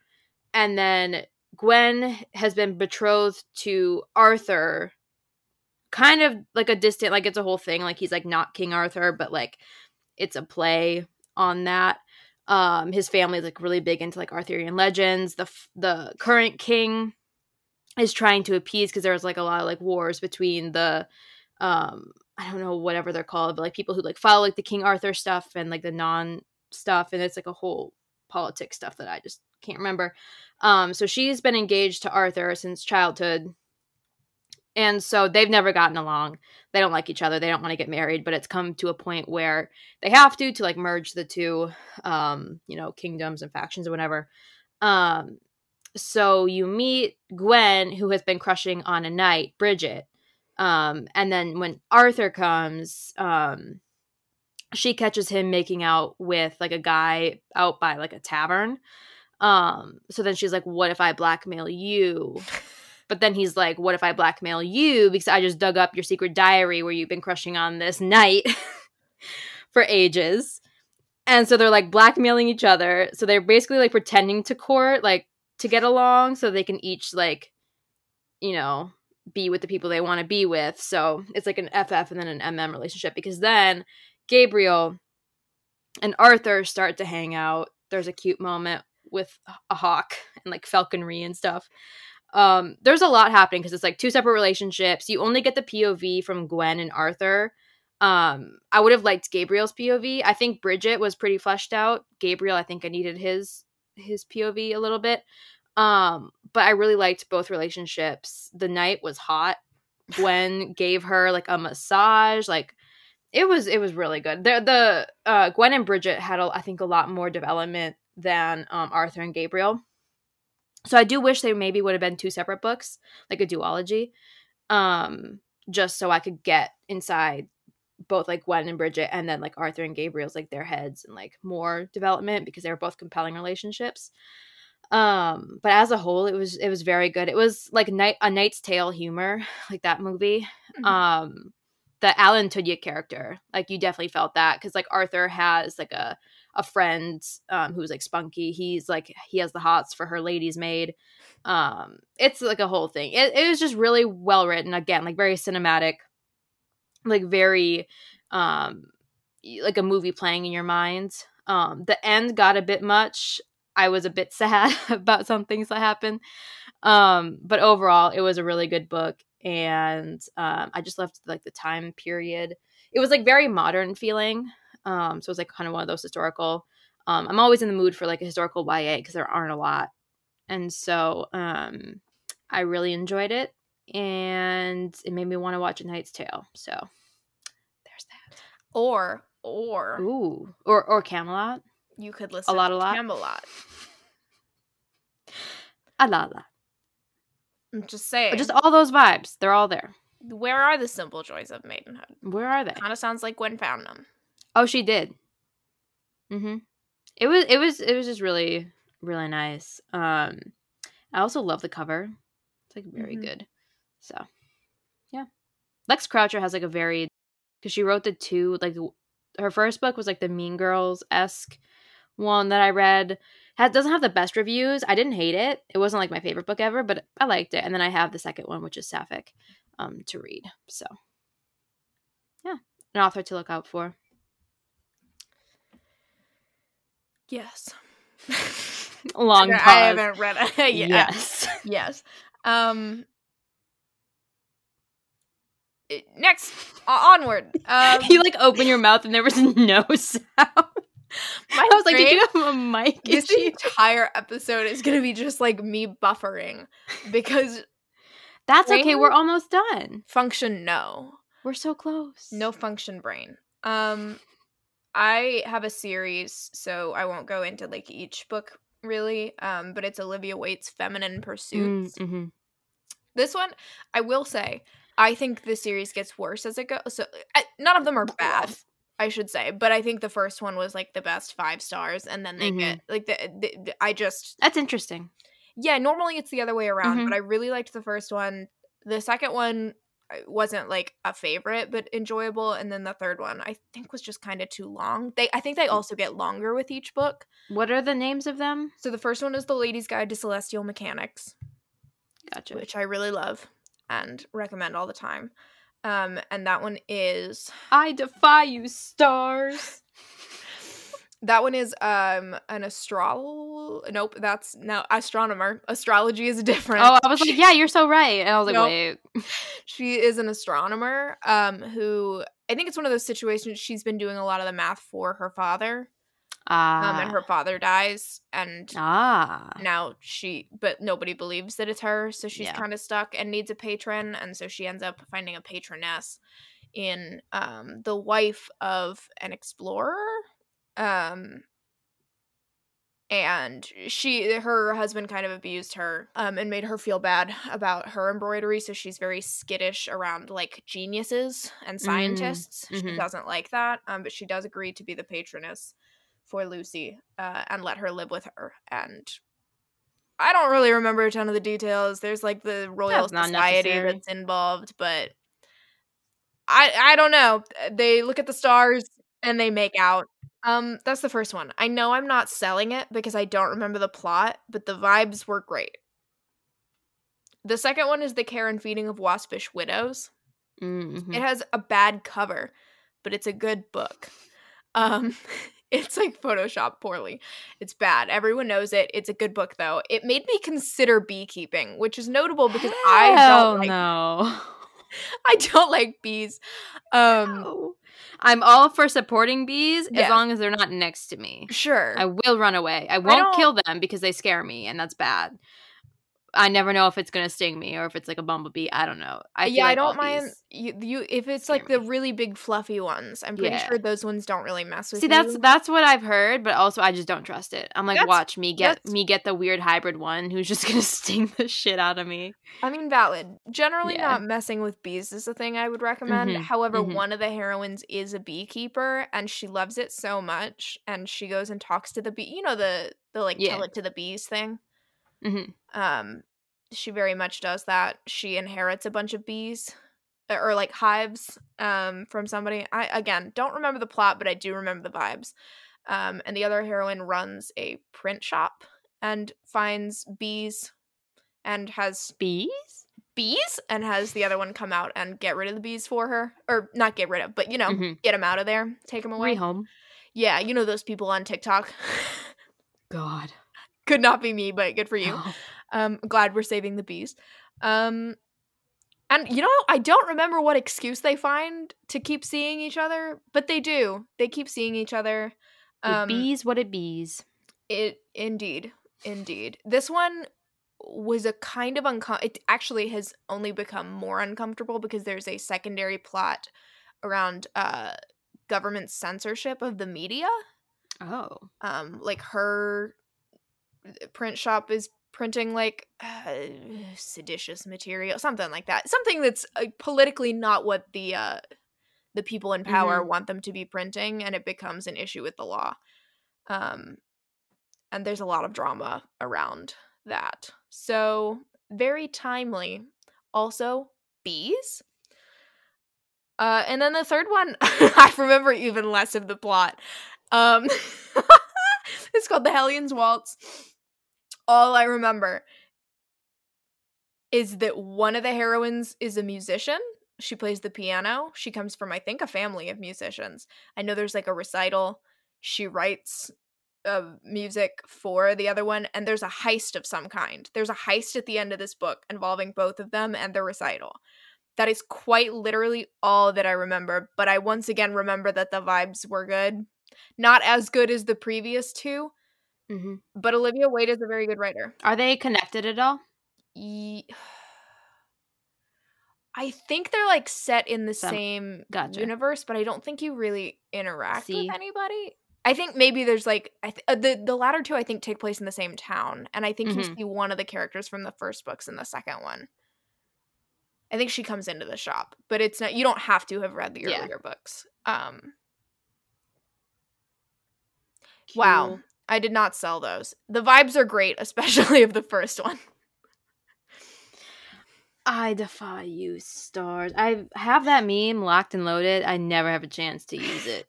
And then Gwen has been betrothed to Arthur, kind of a distant, it's a whole thing. He's not King Arthur, but it's a play on that. His family is really big into Arthurian legends. The current king is trying to appease, because there's a lot of wars between the I don't know, whatever they're called, but people who follow the King Arthur stuff and the non stuff, and it's a whole politics stuff that I just can't remember. So she's been engaged to Arthur since childhood, And so they've never gotten along. They don't like each other. They don't want to get married, but it's come to a point where they have to like merge the two, kingdoms and factions or whatever. So you meet Gwen, who has been crushing on a knight, Bridget. And then when Arthur comes, she catches him making out with like a guy out by like a tavern. So then she's like, what if I blackmail you? But then he's like, what if I blackmail you? Because I just dug up your secret diary where you've been crushing on this knight for ages. And so they're like blackmailing each other. So they're basically like pretending to court, like to get along so they can each like, be with the people they want to be with. So it's like an FF and then an MM relationship, because then Gabriel and Arthur start to hang out. There's a cute moment with a hawk and like falconry and stuff. There's a lot happening because it's like two separate relationships. You only get the POV from Gwen and Arthur. I would have liked Gabriel's POV. I think Bridget was pretty fleshed out. Gabriel, I think I needed his POV a little bit. But I really liked both relationships. The knight was hot. Gwen gave her like a massage. Like it was really good. The Gwen and Bridget had I think a lot more development than Arthur and Gabriel. So I do wish they maybe would have been two separate books, like a duology, just so I could get inside both like Gwen and Bridget and then like Arthur and Gabriel's like their heads and like more development, because they were both compelling relationships. But as a whole, it was very good. It was like A Knight's Tale humor, like that movie. Mm-hmm. The Alan Tudyk character, like you definitely felt that, because like Arthur has like a friend who's like spunky. He's like, he has the hots for her lady's maid. It's like a whole thing. It was just really well written. Again, like very cinematic, like very like a movie playing in your mind. The end got a bit much. I was a bit sad about some things that happened. But overall, it was a really good book. And I just loved like the time period. It was like very modern feeling. So it was like kind of one of those historical. I'm always in the mood for like a historical YA because there aren't a lot. And so I really enjoyed it. And it made me want to watch A Knight's Tale. So there's that. Or Camelot. You could listen to Camelot. A lot. I'm just saying. But just all those vibes. They're all there. Where are the simple joys of maidenhood? Where are they? Kind of sounds like Gwen found them. Oh, she did. Mm-hmm. It was just really, really nice. I also love the cover. It's like very good. So, yeah. Lex Croucher has like a very, because she wrote the two, like her first book was like the Mean Girls-esque one that I read. Doesn't have the best reviews. I didn't hate it. It wasn't like my favorite book ever, but I liked it. And then I have the second one, which is Sapphic, to read. So, yeah, an author to look out for. Yes. Long pause. I haven't read it yet. Yes. Yes. Next, onward. You like open your mouth and there was no sound. I was like, did you have a mic? This entire episode is going to be just like me buffering because that's okay. We're almost done. Function, no. We're so close. No function brain. I have a series, so I won't go into like each book really. But it's Olivia Waite's Feminine Pursuits. Mm-hmm. This one, I will say, I think the series gets worse as it goes. So none of them are bad. I should say, but I think the first one was like the best 5 stars, and then they get like that's interesting. Yeah, normally it's the other way around, but I really liked the first one. The second one wasn't like a favorite, but enjoyable, and then the third one I think was just kind of too long. I think they also get longer with each book. What are the names of them? So the first one is The Lady's Guide to Celestial Mechanics. Gotcha. Which I really love and recommend all the time. And that one is I Defy You Stars. That one is an nope, that's now astronomer. Astrology is different. Oh, I was like, yeah, you're so right. And I was like, nope. Wait. She is an astronomer who I think it's one of those situations she's been doing a lot of the math for her father. And her father dies, and now but nobody believes that it's her, so she's kind of stuck and needs a patron, and so she ends up finding a patroness in the wife of an explorer. And her husband kind of abused her and made her feel bad about her embroidery, so she's very skittish around like geniuses and scientists. She doesn't like that, but she does agree to be the patroness for Lucy and let her live with her. And I don't really remember a ton of the details. There's like the Royal Society that's involved, but I don't know. They look at the stars and they make out. That's the first one. I know I'm not selling it because I don't remember the plot, but the vibes were great. The second one is The Care and Feeding of Waspish Widows. Mm-hmm. It has a bad cover, but it's a good book. It's like photoshopped poorly. It's bad. Everyone knows it. It's a good book, though. It made me consider beekeeping, which is notable because I don't like bees. I'm all for supporting bees as long as they're not next to me. Sure. I will run away. I won't kill them because they scare me, and that's bad. I never know if it's going to sting me or if it's like a bumblebee. I don't know. I don't mind you if it's like the really big fluffy ones. I'm pretty sure those ones don't really mess with you. See, that's what I've heard, but also I just don't trust it. I'm like, watch me get the weird hybrid one who's just going to sting the shit out of me. I mean, valid. Generally not messing with bees is the thing I would recommend. Mm-hmm. However, one of the heroines is a beekeeper and she loves it so much, and she goes and talks to the bee. You know, the like tell it to the bees thing. Mm-hmm. She very much does that. She inherits a bunch of bees or like hives from somebody. I again don't remember the plot, but I do remember the vibes. And the other heroine runs a print shop and finds bees and has bees and has the other one come out and get rid of the bees for her, or not get rid of, but you know, get them out of there, take them away. Rehome. Yeah, you know those people on TikTok. God. Could not be me, but good for you. Glad we're saving the bees. And you know, I don't remember what excuse they find to keep seeing each other, but they do. They keep seeing each other. It bees what it bees. It indeed. This one was a kind of it actually has only become more uncomfortable because there's a secondary plot around government censorship of the media. Oh. Like her print shop is printing like seditious material, something like that, something that's politically not what the people in power want them to be printing, and it becomes an issue with the law, and there's a lot of drama around that, so very timely. Also bees. And then the third one, I remember even less of the plot. It's called The Hellions Waltz. All I remember is that one of the heroines is a musician. She plays the piano. She comes from, I think, a family of musicians. I know there's like a recital. She writes music for the other one, and there's a heist of some kind. There's a heist at the end of this book involving both of them and the recital. That is quite literally all that I remember, but I once again remember that the vibes were good. Not as good as the previous two, but Olivia Waite is a very good writer. Are they connected at all? I think they're like set in the same universe, but I don't think you really interact with anybody. I think maybe there's like the latter two I think take place in the same town, and I think you see one of the characters from the first books in the second one. I think she comes into the shop, but it's not. You don't have to have read the earlier books. Wow. I did not sell those. The vibes are great, especially of the first one. I defy you, stars. I have that meme locked and loaded. I never have a chance to use it.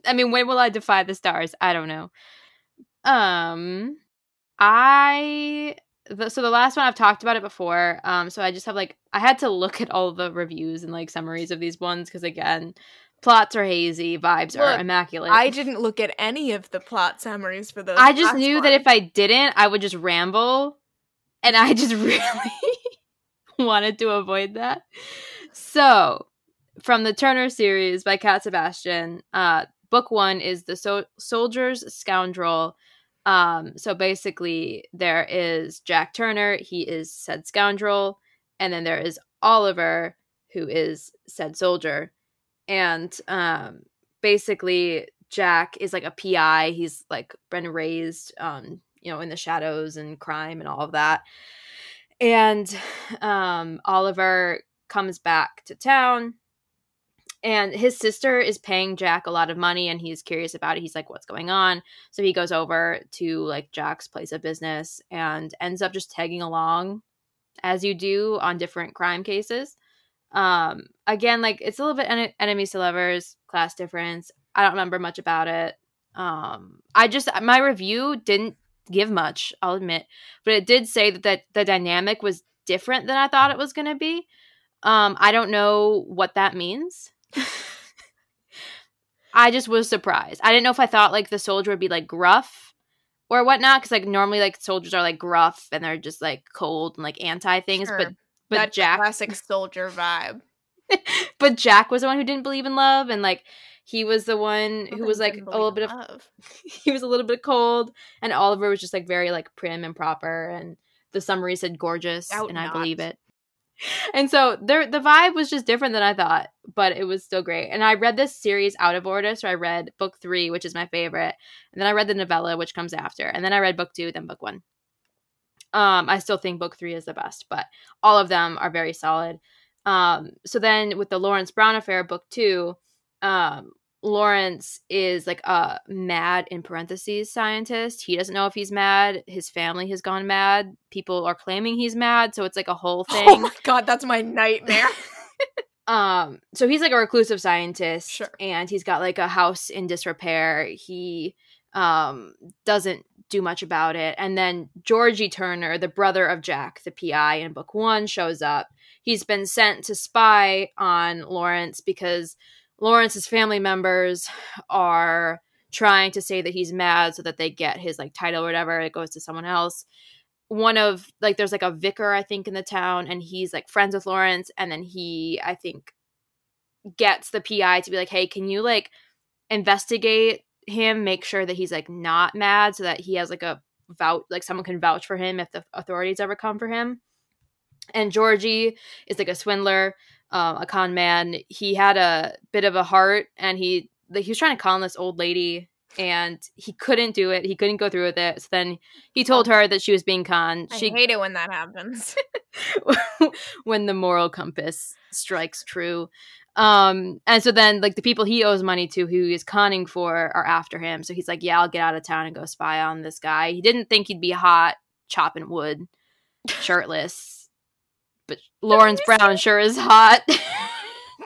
I mean, when will I defy the stars? I don't know. So the last one, I've talked about it before. So I just have I had to look at all the reviews and like summaries of these ones because again, plots are hazy, vibes are immaculate. I didn't look at any of the plot summaries for those. I just knew that if I didn't, I would just ramble, and I just really wanted to avoid that. So, from the Turner series by Cat Sebastian, book 1 is the Soldier's Scoundrel. So basically there is Jack Turner, he is said scoundrel, and then there is Oliver, who is said soldier. And basically Jack is like a PI. He's like been raised in the shadows and crime and all of that. And Oliver comes back to town, and his sister is paying Jack a lot of money, and he's curious about it. He's like, what's going on? So he goes over to like Jack's place of business and ends up just tagging along, as you do on different crime cases. Again, like, it's a little bit enemies to lovers, class difference. I don't remember much about it. My review didn't give much, I'll admit, but it did say that the dynamic was different than I thought it was going to be. I don't know what that means. I just was surprised. I didn't know if I thought like the soldier would be like gruff or whatnot, because like normally like soldiers are like gruff and they're just like cold and like anti things. Sure. But that Jack, classic soldier vibe. But Jack was the one who didn't believe in love, and like he was the one who was like a little bit of love. He was a little bit cold, and Oliver was just like very like prim and proper, and the summary said gorgeous, and I believe it. And so the vibe was just different than I thought, but it was still great. And I read this series out of order. So I read book 3, which is my favorite. And then I read the novella, which comes after. And then I read book 2, then book 1. I still think book 3 is the best, but all of them are very solid. So then with the Lawrence Brown affair, book 2, Lawrence is like a mad, in parentheses, scientist. He doesn't know if he's mad. His family has gone mad. People are claiming he's mad, so it's like a whole thing. Oh my god, that's my nightmare. So he's like a reclusive scientist, sure, and he's got like a house in disrepair. He doesn't do much about it. And then Georgie Turner, the brother of Jack, the PI in book 1, shows up. He's been sent to spy on Lawrence because Lawrence's family members are trying to say that he's mad so that they get his like title or whatever. It goes to someone else. One of like, there's like a vicar, I think, in the town, and he's like friends with Lawrence. And then he, I think, gets the PI to be like, hey, can you like investigate him, make sure that he's like not mad, so that he has like a vouch, like someone can vouch for him if the authorities ever come for him. And Georgie is like a swindler, a con man. He had a bit of a heart, and he was trying to con this old lady, and he couldn't do it. He couldn't go through with it. So then he told her that she was being conned. I hate it when that happens. When the moral compass strikes true. And so then like the people he owes money to, who he's conning for, are after him. So he's like, yeah, I'll get out of town and go spy on this guy. He didn't think he'd be hot chopping wood shirtless. But Lawrence Brown sure is hot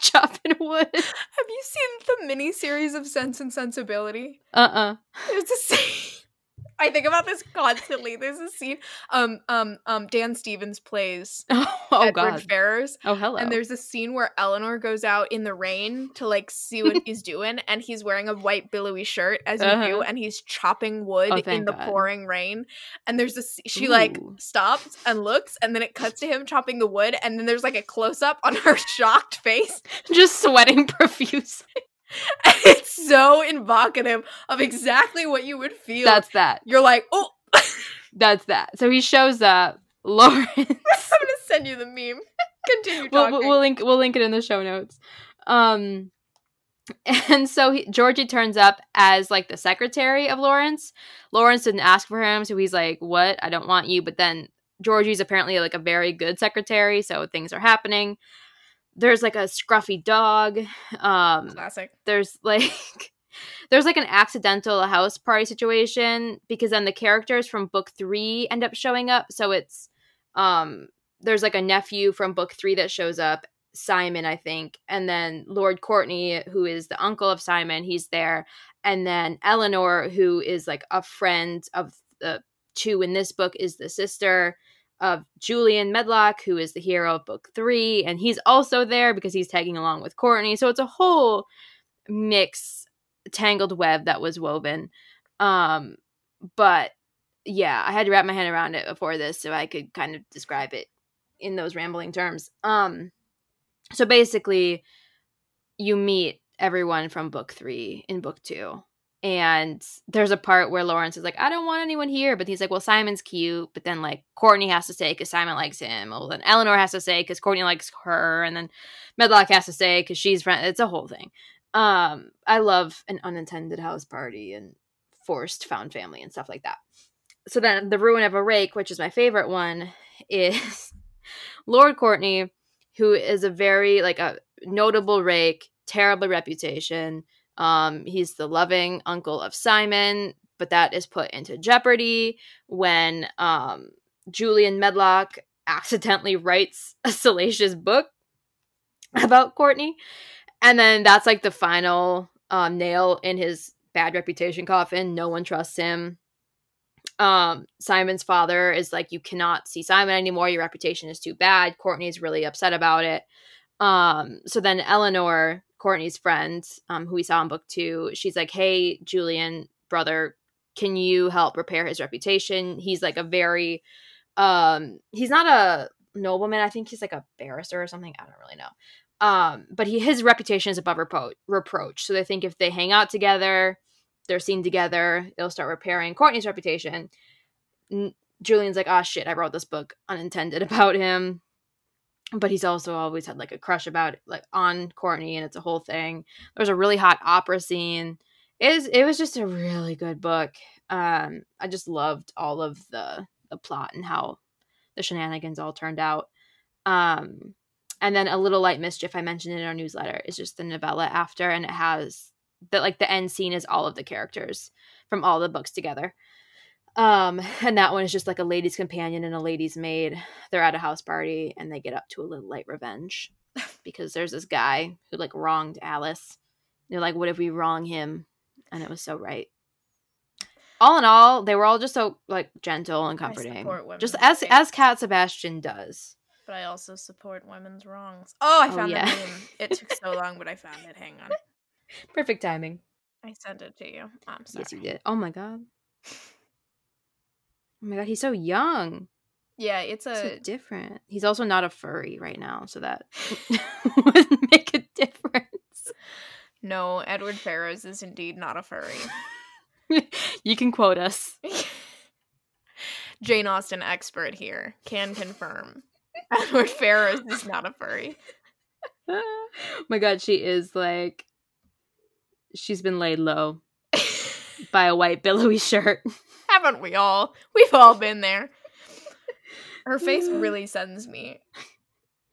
chopping wood. Have you seen the miniseries of Sense and Sensibility? There's a scene. I think about this constantly. There's a scene. Dan Stevens plays Edward God. Ferrars. Oh, hello. And there's a scene where Eleanor goes out in the rain to like see what he's doing, and he's wearing a white billowy shirt, as you do, and he's chopping wood in the pouring rain. And there's she like stops and looks, and then it cuts to him chopping the wood, and then there's like a close up on her shocked face, just sweating profusely. It's so evocative of exactly what you would feel. That's that. You're like, oh. That's that. So he shows up. Lawrence. I'm gonna send you the meme. Continue talking. We'll link it in the show notes. And so Georgie turns up as like the secretary of Lawrence. Lawrence didn't ask for him, so he's like, "What? I don't want you." But then Georgie's apparently like a very good secretary, so things are happening. There's like a scruffy dog. Classic. There's like an accidental house party situation, because then the characters from book 3 end up showing up. So it's there's like a nephew from book 3 that shows up, Simon, I think, and then Lord Courtney, who is the uncle of Simon, he's there, and then Eleanor, who is like a friend of the 2 in this book, is the sister of Julian Medlock, who is the hero of book 3, and he's also there because he's tagging along with Courtney. So it's a whole tangled web that was woven. But yeah, I had to wrap my head around it before this so I could kind of describe it in those rambling terms. So basically, you meet everyone from book 3 in book 2. And there's a part where Lawrence is like, I don't want anyone here. But he's like, well, Simon's cute. But then, like, Courtney has to stay because Simon likes him. Well, then Eleanor has to stay because Courtney likes her. And then Medlock has to stay because she's friend. It's a whole thing. I love an unattended house party and forced found family and stuff like that. So then the ruin of a rake, which is my favorite one, is Lord Courtney, who is a very, like, a notable rake, terrible reputation. He's the loving uncle of Simon, but that is put into jeopardy when Julian Medlock accidentally writes a salacious book about Courtney. And then that's like the final nail in his bad reputation coffin. No one trusts him. Simon's father is like, you cannot see Simon anymore. Your reputation is too bad. Courtney's really upset about it. So then Eleanor, Courtney's friend, who we saw in book 2, she's like, hey, Julian, brother, can you help repair his reputation? He's like a very, he's not a nobleman. I think he's like a barrister or something. I don't really know. But his reputation is above reproach. So they think if they hang out together, they're seen together, it'll start repairing Courtney's reputation. Julian's like, oh shit, I wrote this book unintended about him. But he's also always had like a crush about, like, on Courtney, and it's a whole thing. There's a really hot opera scene. It was just a really good book. I just loved all of the plot and how the shenanigans all turned out. And then A Little Light Mischief, I mentioned in our newsletter, is just the novella after, and it has the end scene is all of the characters from all the books together. And that one is just like a lady's companion and a lady's maid. They're at a house party and they get up to a little light revenge because there's this guy who like wronged Alice. They're like, what if we wrong him? And it was so right. All in all, they were all just so like gentle and comforting, just as Cat Sebastian does. But I also support women's wrongs. Oh, I found the name. It took so long, but I found it. Hang on. Perfect timing. I sent it to you. I'm sorry. Yes, you did. Oh my god. Oh my god, he's so young. Yeah, it's so different. He's also not a furry right now, so that would make a difference. No, Edward Ferrars is indeed not a furry. You can quote us. Jane Austen expert here can confirm. Edward Ferrars is not a furry. Oh my god, she is like, she's been laid low by a white billowy shirt. Haven't we all? We've all been there. Her face really sends me.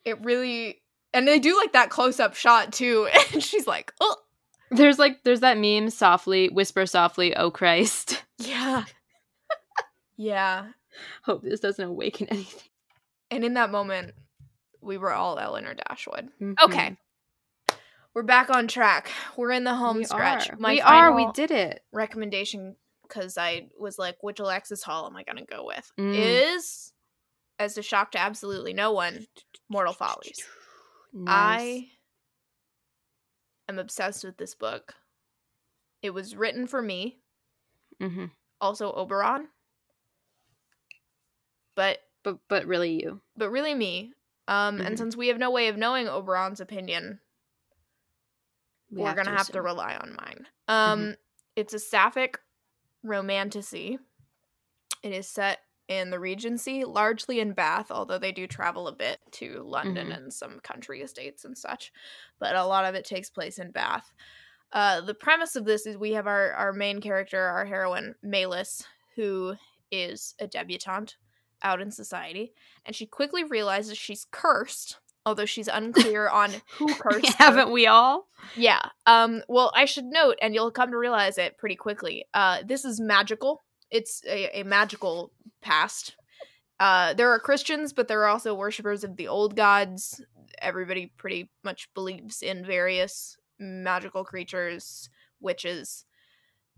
It really, and they do like that close-up shot too, and she's like, oh. There's that meme, whisper softly, oh Christ. Yeah. Yeah. Hope this doesn't awaken anything. And in that moment, we were all Eleanor Dashwood. Mm-hmm. Okay. We're back on track. We're in the home stretch. We did it. Recommendation, because I was like, which Alexis Hall am I going to go with? Is, as a shock to absolutely no one, Mortal Follies. Nice. I am obsessed with this book. It was written for me. Mm-hmm. Also Oberon. But really you. But really me. And since we have no way of knowing Oberon's opinion, we're going to have to rely on mine. It's a sapphic romantasy. It is set in the Regency, largely in Bath, although they do travel a bit to London and some country estates and such. But a lot of it takes place in Bath. The premise of this is we have our main character, our heroine, Malis, who is a debutante out in society, and she quickly realizes she's cursed, although she's unclear on who cursed her. Haven't we all? Yeah. Well, I should note, and you'll come to realize it pretty quickly, this is magical. It's a magical past. There are Christians, but there are also worshippers of the old gods. Everybody pretty much believes in various magical creatures, witches,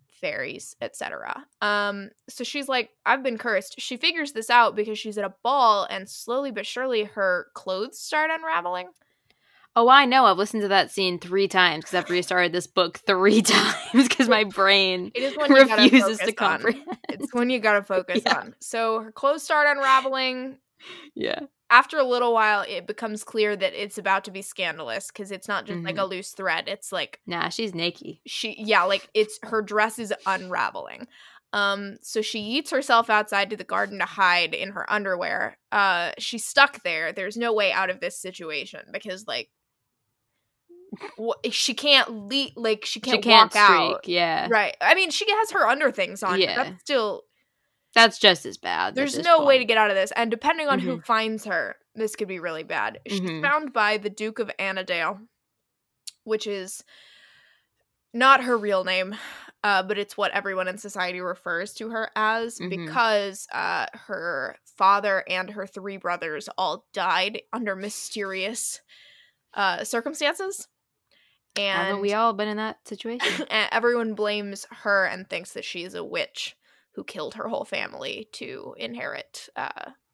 fairies, etc. So she's like, I've been cursed. She figures this out because she's at a ball, and slowly but surely her clothes start unraveling. Oh, I know. I've listened to that scene 3 times because I've restarted this book 3 times because my brain refuses to comprehend. It's when you gotta focus on. So her clothes start unraveling. Yeah. after a little while, it becomes clear that it's about to be scandalous because it's not just like a loose thread. It's like, nah, she's naked. Like it's her dress is unraveling. So she yeets herself outside to the garden to hide in her underwear. She's stuck there. There's no way out of this situation because like she can't leave. Like she can't walk streak, out. Yeah, right. I mean, she has her underthings on. Yeah, but that's just as bad. There's no way to get out of this. And depending on who finds her, this could be really bad. She's found by the Duke of Annandale, which is not her real name, but it's what everyone in society refers to her as because her father and her 3 brothers all died under mysterious circumstances. And haven't we all been in that situation? And everyone blames her and thinks that she is a witch who killed her whole family to inherit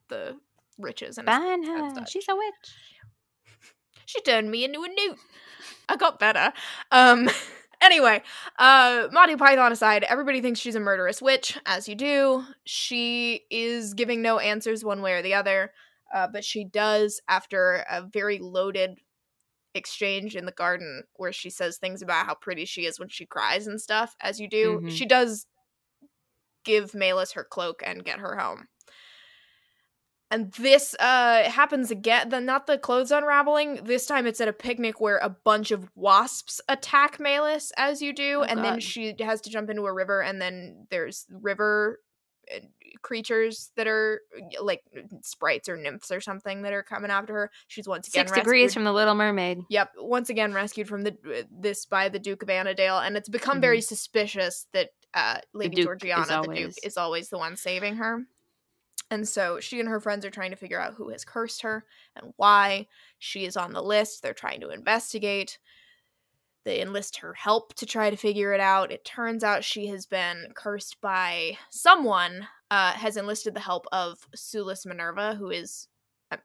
the riches and stuff. She's a witch. She turned me into a newt. I got better. Anyway, Monty Python aside, everybody thinks she's a murderous witch, as you do. She is giving no answers one way or the other, but she does, after a very loaded exchange in the garden where she says things about how pretty she is when she cries and stuff, as you do, she does give Malus her cloak and get her home. And this happens again, not the clothes unraveling. This time it's at a picnic where a bunch of wasps attack Malus, as you do, then she has to jump into a river, and then there's river creatures that are like sprites or nymphs or something that are coming after her. She's once again 6 degrees from the Little Mermaid. Yep, once again rescued from this by the Duke of Annandale, and it's become very suspicious that Lady Georgiana, the Duke, is always the one saving her. And so she and her friends are trying to figure out who has cursed her and why. She is on the list. They're trying to investigate. They enlist her help to try to figure it out. It turns out she has been cursed by someone, has enlisted the help of Sulis Minerva, who is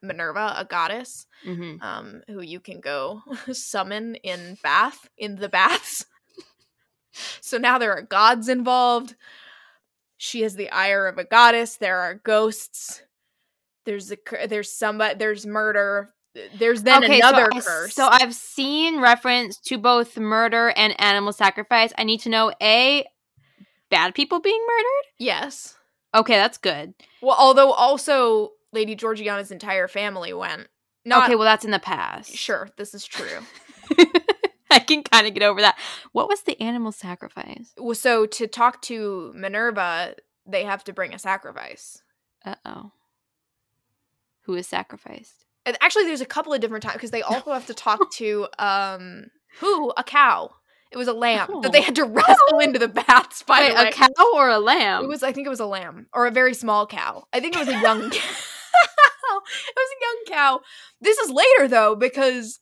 Minerva, a goddess, who you can go summon in the baths. So now there are gods involved. She has the ire of a goddess. There are ghosts. There's murder. There's then another curse. So I've seen reference to both murder and animal sacrifice. I need to know, A, bad people being murdered? Yes. Okay, that's good. Well, although also Lady Georgiana's entire family went. Okay, well, that's in the past. Sure, this is true. I can kind of get over that. What was the animal sacrifice? Well, so to talk to Minerva, they have to bring a sacrifice. Uh-oh. Who is sacrificed? And actually, there's a couple of different times, because they also have to talk to, a cow. It was a lamb that they had to wrestle into the baths, by the way. A cow or a lamb? I think it was a lamb. Or a very small cow. I think it was a young cow. It was a young cow. This is later, though, because...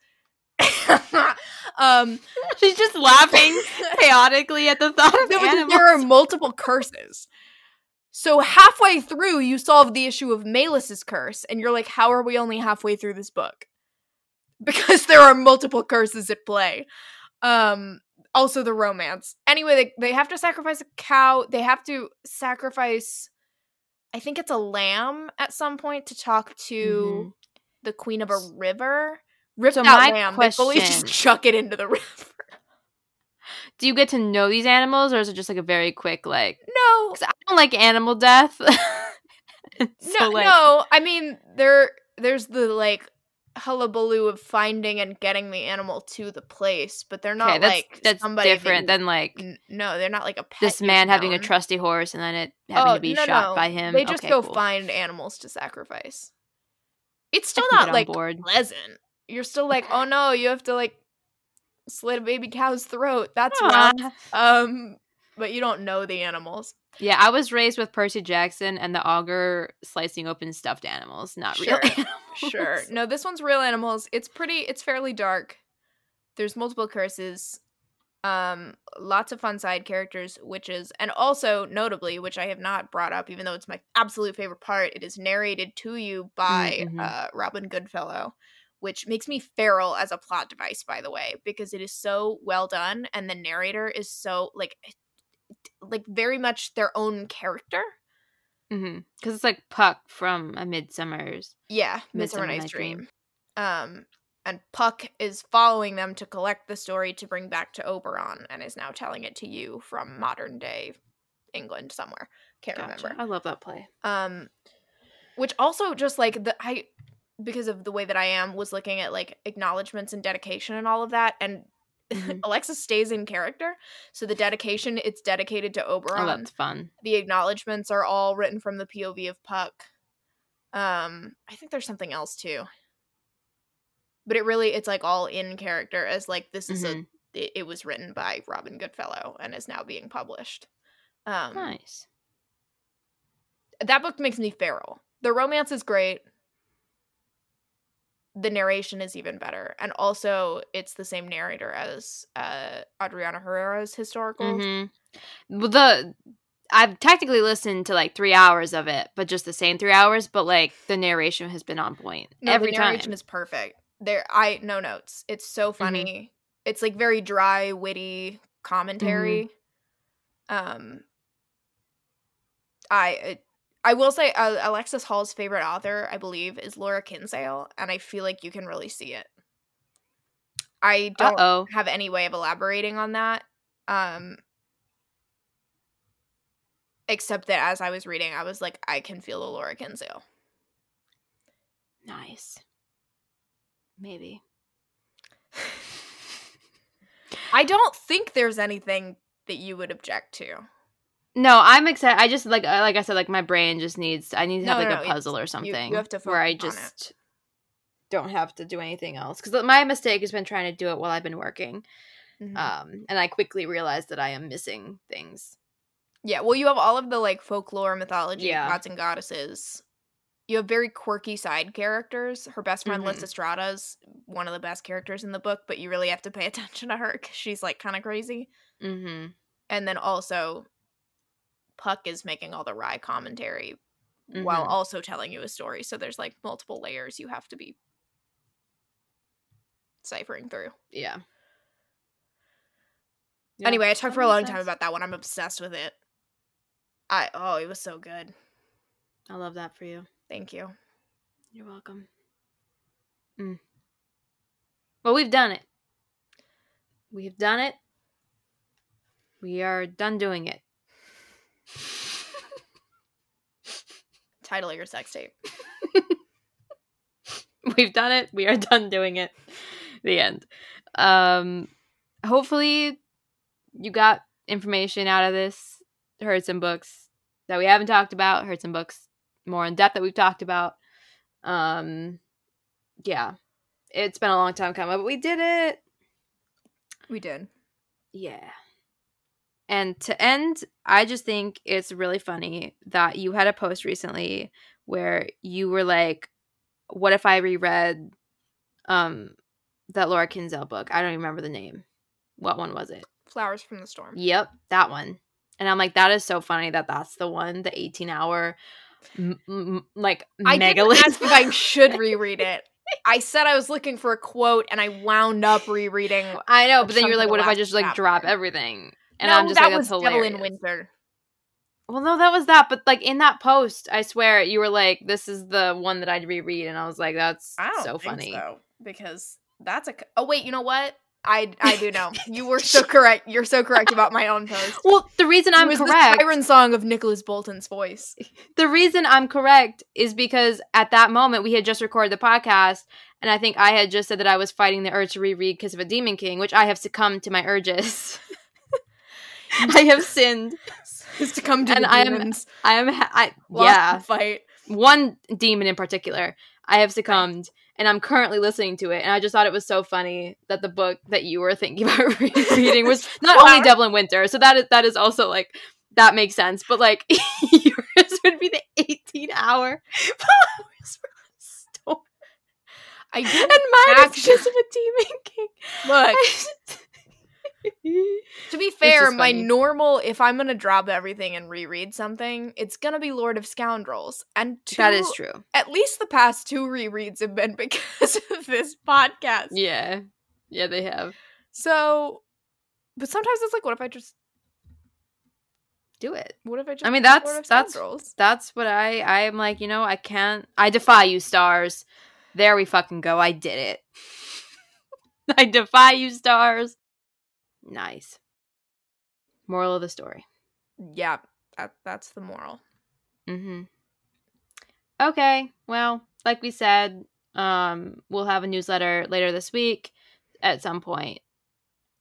she's just laughing chaotically at the thought of animals. There are multiple curses. So halfway through, you solve the issue of Malus's curse, and you're like, how are we only halfway through this book? Because there are multiple curses at play. Also the romance. Anyway, they have to sacrifice a cow. They have to sacrifice, I think it's a lamb at some point, to talk to the queen of a river. Rip that lamb. They fully just chuck it into the river. Do you get to know these animals, or is it just like a very quick, like... No. Because I don't like animal death. No. I mean, there's the, like, hullabaloo of finding and getting the animal to the place, but they're not, that's somebody different than, like... No, they're not, like, a pet. This man having a trusty horse and then it having to be shot by him. They just go find animals to sacrifice. It's still not, like, pleasant. You're still like, oh no, you have to, like, slit a baby cow's throat. That's rough. But you don't know the animals. Yeah, I was raised with Percy Jackson and the augur slicing open stuffed animals, not real animals. Sure. No, this one's real animals. It's fairly dark. There's multiple curses. Lots of fun side characters, witches, and also, notably, which I have not brought up, even though it's my absolute favorite part, it is narrated to you by Robin Goodfellow, which makes me feral as a plot device, by the way, because it is so well done, and the narrator is so, like very much their own character. Because it's like Puck from A Midsummer Night's Dream. And Puck is following them to collect the story to bring back to Oberon, and is now telling it to you from modern day England somewhere. Can't remember. I love that play. Which also just like because of the way that I am, was looking at like acknowledgments and dedication and all of that, and Alexis stays in character. So the dedication, it's dedicated to Oberon. Oh, that's fun. The acknowledgments are all written from the POV of Puck. I think there's something else too. But it's like all in character, as like this is it was written by Robin Goodfellow and is now being published. Nice. That book makes me feral. The romance is great. The narration is even better. And also, it's the same narrator as Adriana Herrera's historical. Well, I've technically listened to like 3 hours of it, but just the same 3 hours. But like the narration has been on point every time. The narration is perfect. No notes. It's so funny. It's like very dry, witty commentary. I will say Alexis Hall's favorite author, I believe, is Laura Kinsale, and I feel like you can really see it. I don't have any way of elaborating on that. Except that as I was reading, I was like, I can feel the Laura Kinsale. Nice. Maybe. I don't think there's anything that you would object to. No, I'm excited. I just like I said, like my brain just needs. I need to have a puzzle or something you have to where I just don't have to do anything else. Because my mistake has been trying to do it while I've been working, and I quickly realized that I am missing things. Yeah, well, you have all of the like folklore, mythology, gods and goddesses. You have very quirky side characters. Her best friend Lysistrata is one of the best characters in the book, but you really have to pay attention to her because she's like kind of crazy. And then also, Puck is making all the wry commentary while also telling you a story. So there's like multiple layers you have to be ciphering through. Yeah. Anyway, I talked for a long time about that one. I'm obsessed with it. It was so good. I love that for you. Thank you. You're welcome. Well, we've done it. We've done it. We are done doing it. Title of your sex tape. We've done it. We are done doing it. The end. Hopefully you got information out of this. Heard some books that we haven't talked about. Heard some books more in depth that we've talked about. Yeah. It's been a long time coming, but we did it. We did. Yeah. And to end, I just think it's really funny that you had a post recently where you were like, what if I reread that Laura Kinsale book? I don't even remember the name. What one was it? Flowers from the Storm. Yep, that one. And I'm like, that is so funny that that's the one, the 18-hour, like, I mega didn't ask if I should reread it. I said I was looking for a quote, and I wound up rereading. I know, but then you're like, what if I just, like, drop everything? And no, I'm just that like, that's was hilarious. Devil in Winter. Well, no, that was that. But, like, in that post, I swear, you were like, this is the one that I'd reread. And I was like, that's so funny. So, because that's a... Oh, wait, you know what? I do know. You were so correct. You're so correct about my own post. Well, the reason I'm correct... It was the siren song of Nicholas Bolton's voice. The reason I'm correct is because at that moment, we had just recorded the podcast, and I think I had just said that I was fighting the urge to reread because of a Demon King, which I have succumbed to my urges. I have sinned. Succumbed to the demons. Lost the fight. One demon in particular. I have succumbed. And I'm currently listening to it, and I just thought it was so funny that the book that you were thinking about reading was not only Devil in Winter, so that is also, like, that makes sense, but, like, yours would be the 18-hour Flowers from the Storm. I didn't and mine is just of a Demon King. Look. To be fair, my normal, if I'm gonna drop everything and reread something, it's gonna be Lord of Scoundrels. And that is true. At least the past 2 rereads have been because of this podcast. Yeah. Yeah, they have. So, but sometimes it's like, what if I just Do it. What if I just? I mean, that's that's what I'm like. You know, I can't. I defy you, stars. There we fucking go. I did it. I defy you, stars. Nice. Moral of the story. Yeah, that's the moral. Mm-hmm. Okay, well, like we said, we'll have a newsletter later this week at some point,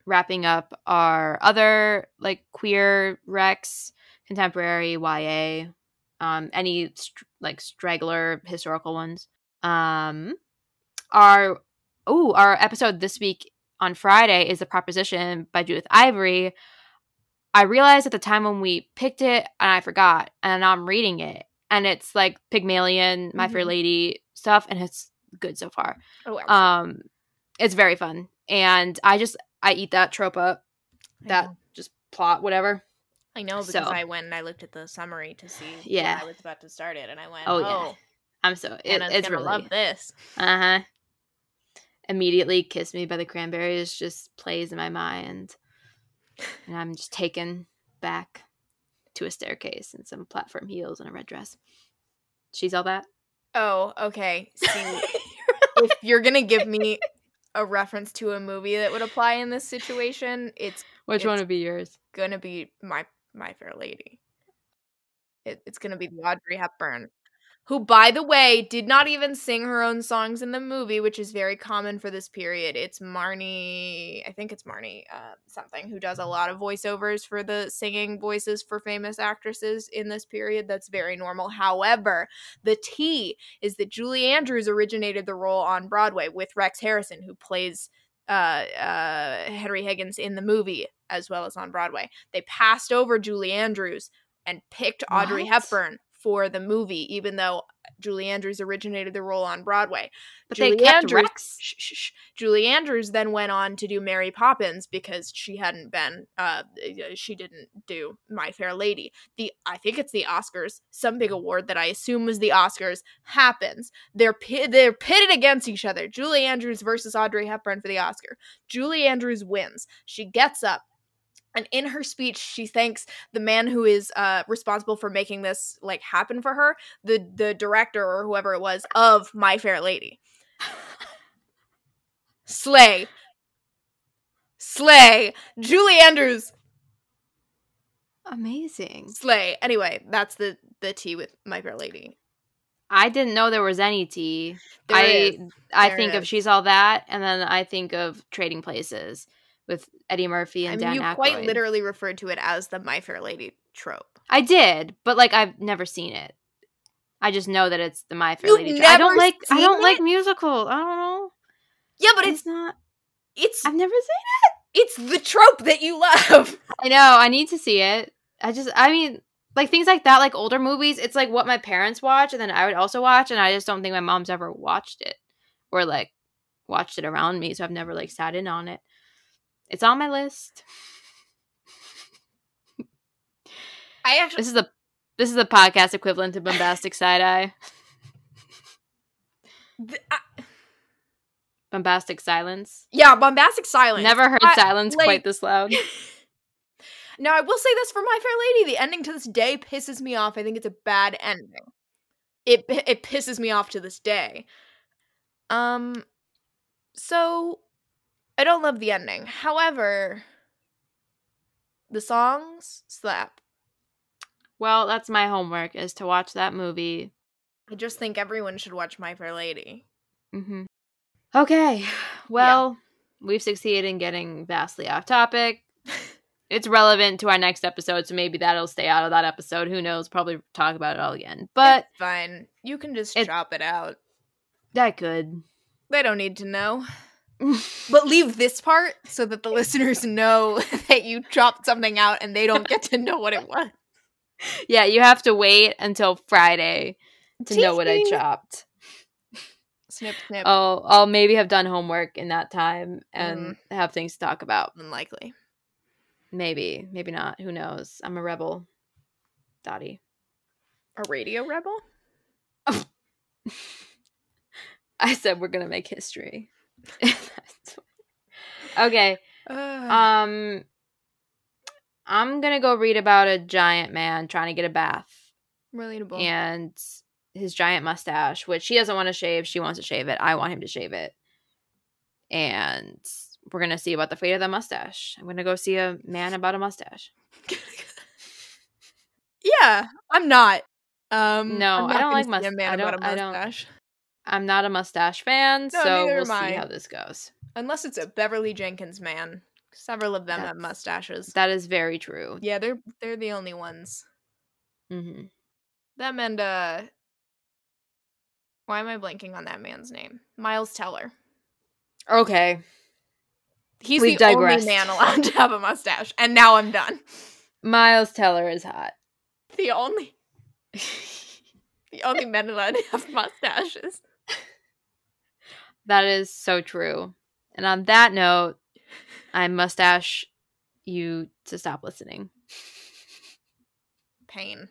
wrapping up our other like queer recs, contemporary YA, any straggler historical ones. Our episode this week on Friday is The Proposition by Judith Ivory. I realized at the time when we picked it, and I forgot, and now I'm reading it, and it's like Pygmalion, My Fair Lady stuff, and it's good so far. Oh, absolutely. It's very fun, and I eat that trope up, that just plot, whatever. I know, because I went and I looked at the summary to see when I was about to start it, and I went, yeah. I'm so it's gonna love this. Immediately Kiss Me by the Cranberries just plays in my mind. And I'm just taken back to a staircase and some platform heels and a red dress. She's all that? Oh, okay. See, if you're going to give me a reference to a movie that would apply in this situation, Which one would be yours? Going to be My Fair Lady. It's going to be the Audrey Hepburn, who, by the way, did not even sing her own songs in the movie, which is very common for this period. It's Marnie, I think it's Marnie something, who does a lot of voiceovers for the singing voices for famous actresses in this period. That's very normal. However, the tea is that Julie Andrews originated the role on Broadway with Rex Harrison, who plays Henry Higgins in the movie as well as on Broadway. They passed over Julie Andrews and picked Audrey Hepburn for the movie, even though Julie Andrews originated the role on Broadway. But they kept Rex. Julie Andrews then went on to do Mary Poppins because she didn't do My Fair Lady. I think it's the Oscars, some big award that I assume was the Oscars, happens. They're pitted against each other. Julie Andrews versus Audrey Hepburn for the Oscar. Julie Andrews wins. She gets up, and in her speech, she thanks the man who is responsible for making this happen for her, the director or whoever it was of My Fair Lady. Slay. Julie Andrews. Amazing. Slay. Anyway, that's the tea with My Fair Lady. I didn't know there was any tea. I think of She's All That, and then I think of Trading Places with Eddie Murphy and Dan Aykroyd. You quite literally referred to it as the My Fair Lady trope. I did, but I've never seen it. I just know that it's the My Fair Lady trope. I don't like musicals. I don't know. Yeah, but it's not. I've never seen it. It's the trope that you love. I know. I need to see it. I mean, things like that, older movies, it's what my parents watch, and then I would also watch, and I just don't think my mom's ever watched it or watched it around me, so I've never sat in on it. It's on my list. This is the podcast equivalent to bombastic side eye. Bombastic silence. Yeah, bombastic silence. Never heard silence quite this loud. Now, I will say this for My Fair Lady. The ending to this day pisses me off. I think it's a bad ending. It pisses me off to this day. So I don't love the ending. However, the songs slap. Well, that's my homework, is to watch that movie. I just think everyone should watch My Fair Lady. Mm-hmm. Okay. Well, we've succeeded in getting vastly off topic. It's relevant to our next episode, so maybe that'll stay out of that episode. Who knows? Probably talk about it all again. But it's fine. You can just chop it out. I could. They don't need to know. But leave this part so that the listeners know that you chopped something out and they don't get to know what it was. Yeah, you have to wait until Friday to know what I chopped. Snip, snip. I'll maybe have done homework in that time and have things to talk about. Unlikely. Maybe not. Who knows? I'm a rebel, Dottie. A radio rebel? I said we're gonna make history. Okay. I'm gonna go read about a giant man trying to get a bath. Relatable. And his giant mustache, which he doesn't want to shave. She wants to shave it. I want him to shave it. And we're going to see about the fate of the mustache. I'm going to go see a man about a mustache. Yeah, I'm not. No, I'm not I don't like mustache. mustache. I'm not a mustache fan, No, so neither we'll am see I. how this goes. Unless it's a Beverly Jenkins man. Several of them have mustaches. That is very true. Yeah, they're the only ones. Mm-hmm. Them and why am I blanking on that man's name? Miles Teller. Okay. He's the only man allowed to have a mustache, and now I'm done. Miles Teller is hot. The only men allowed to have mustaches. That is so true. And on that note, I mustache you to stop listening. Pain.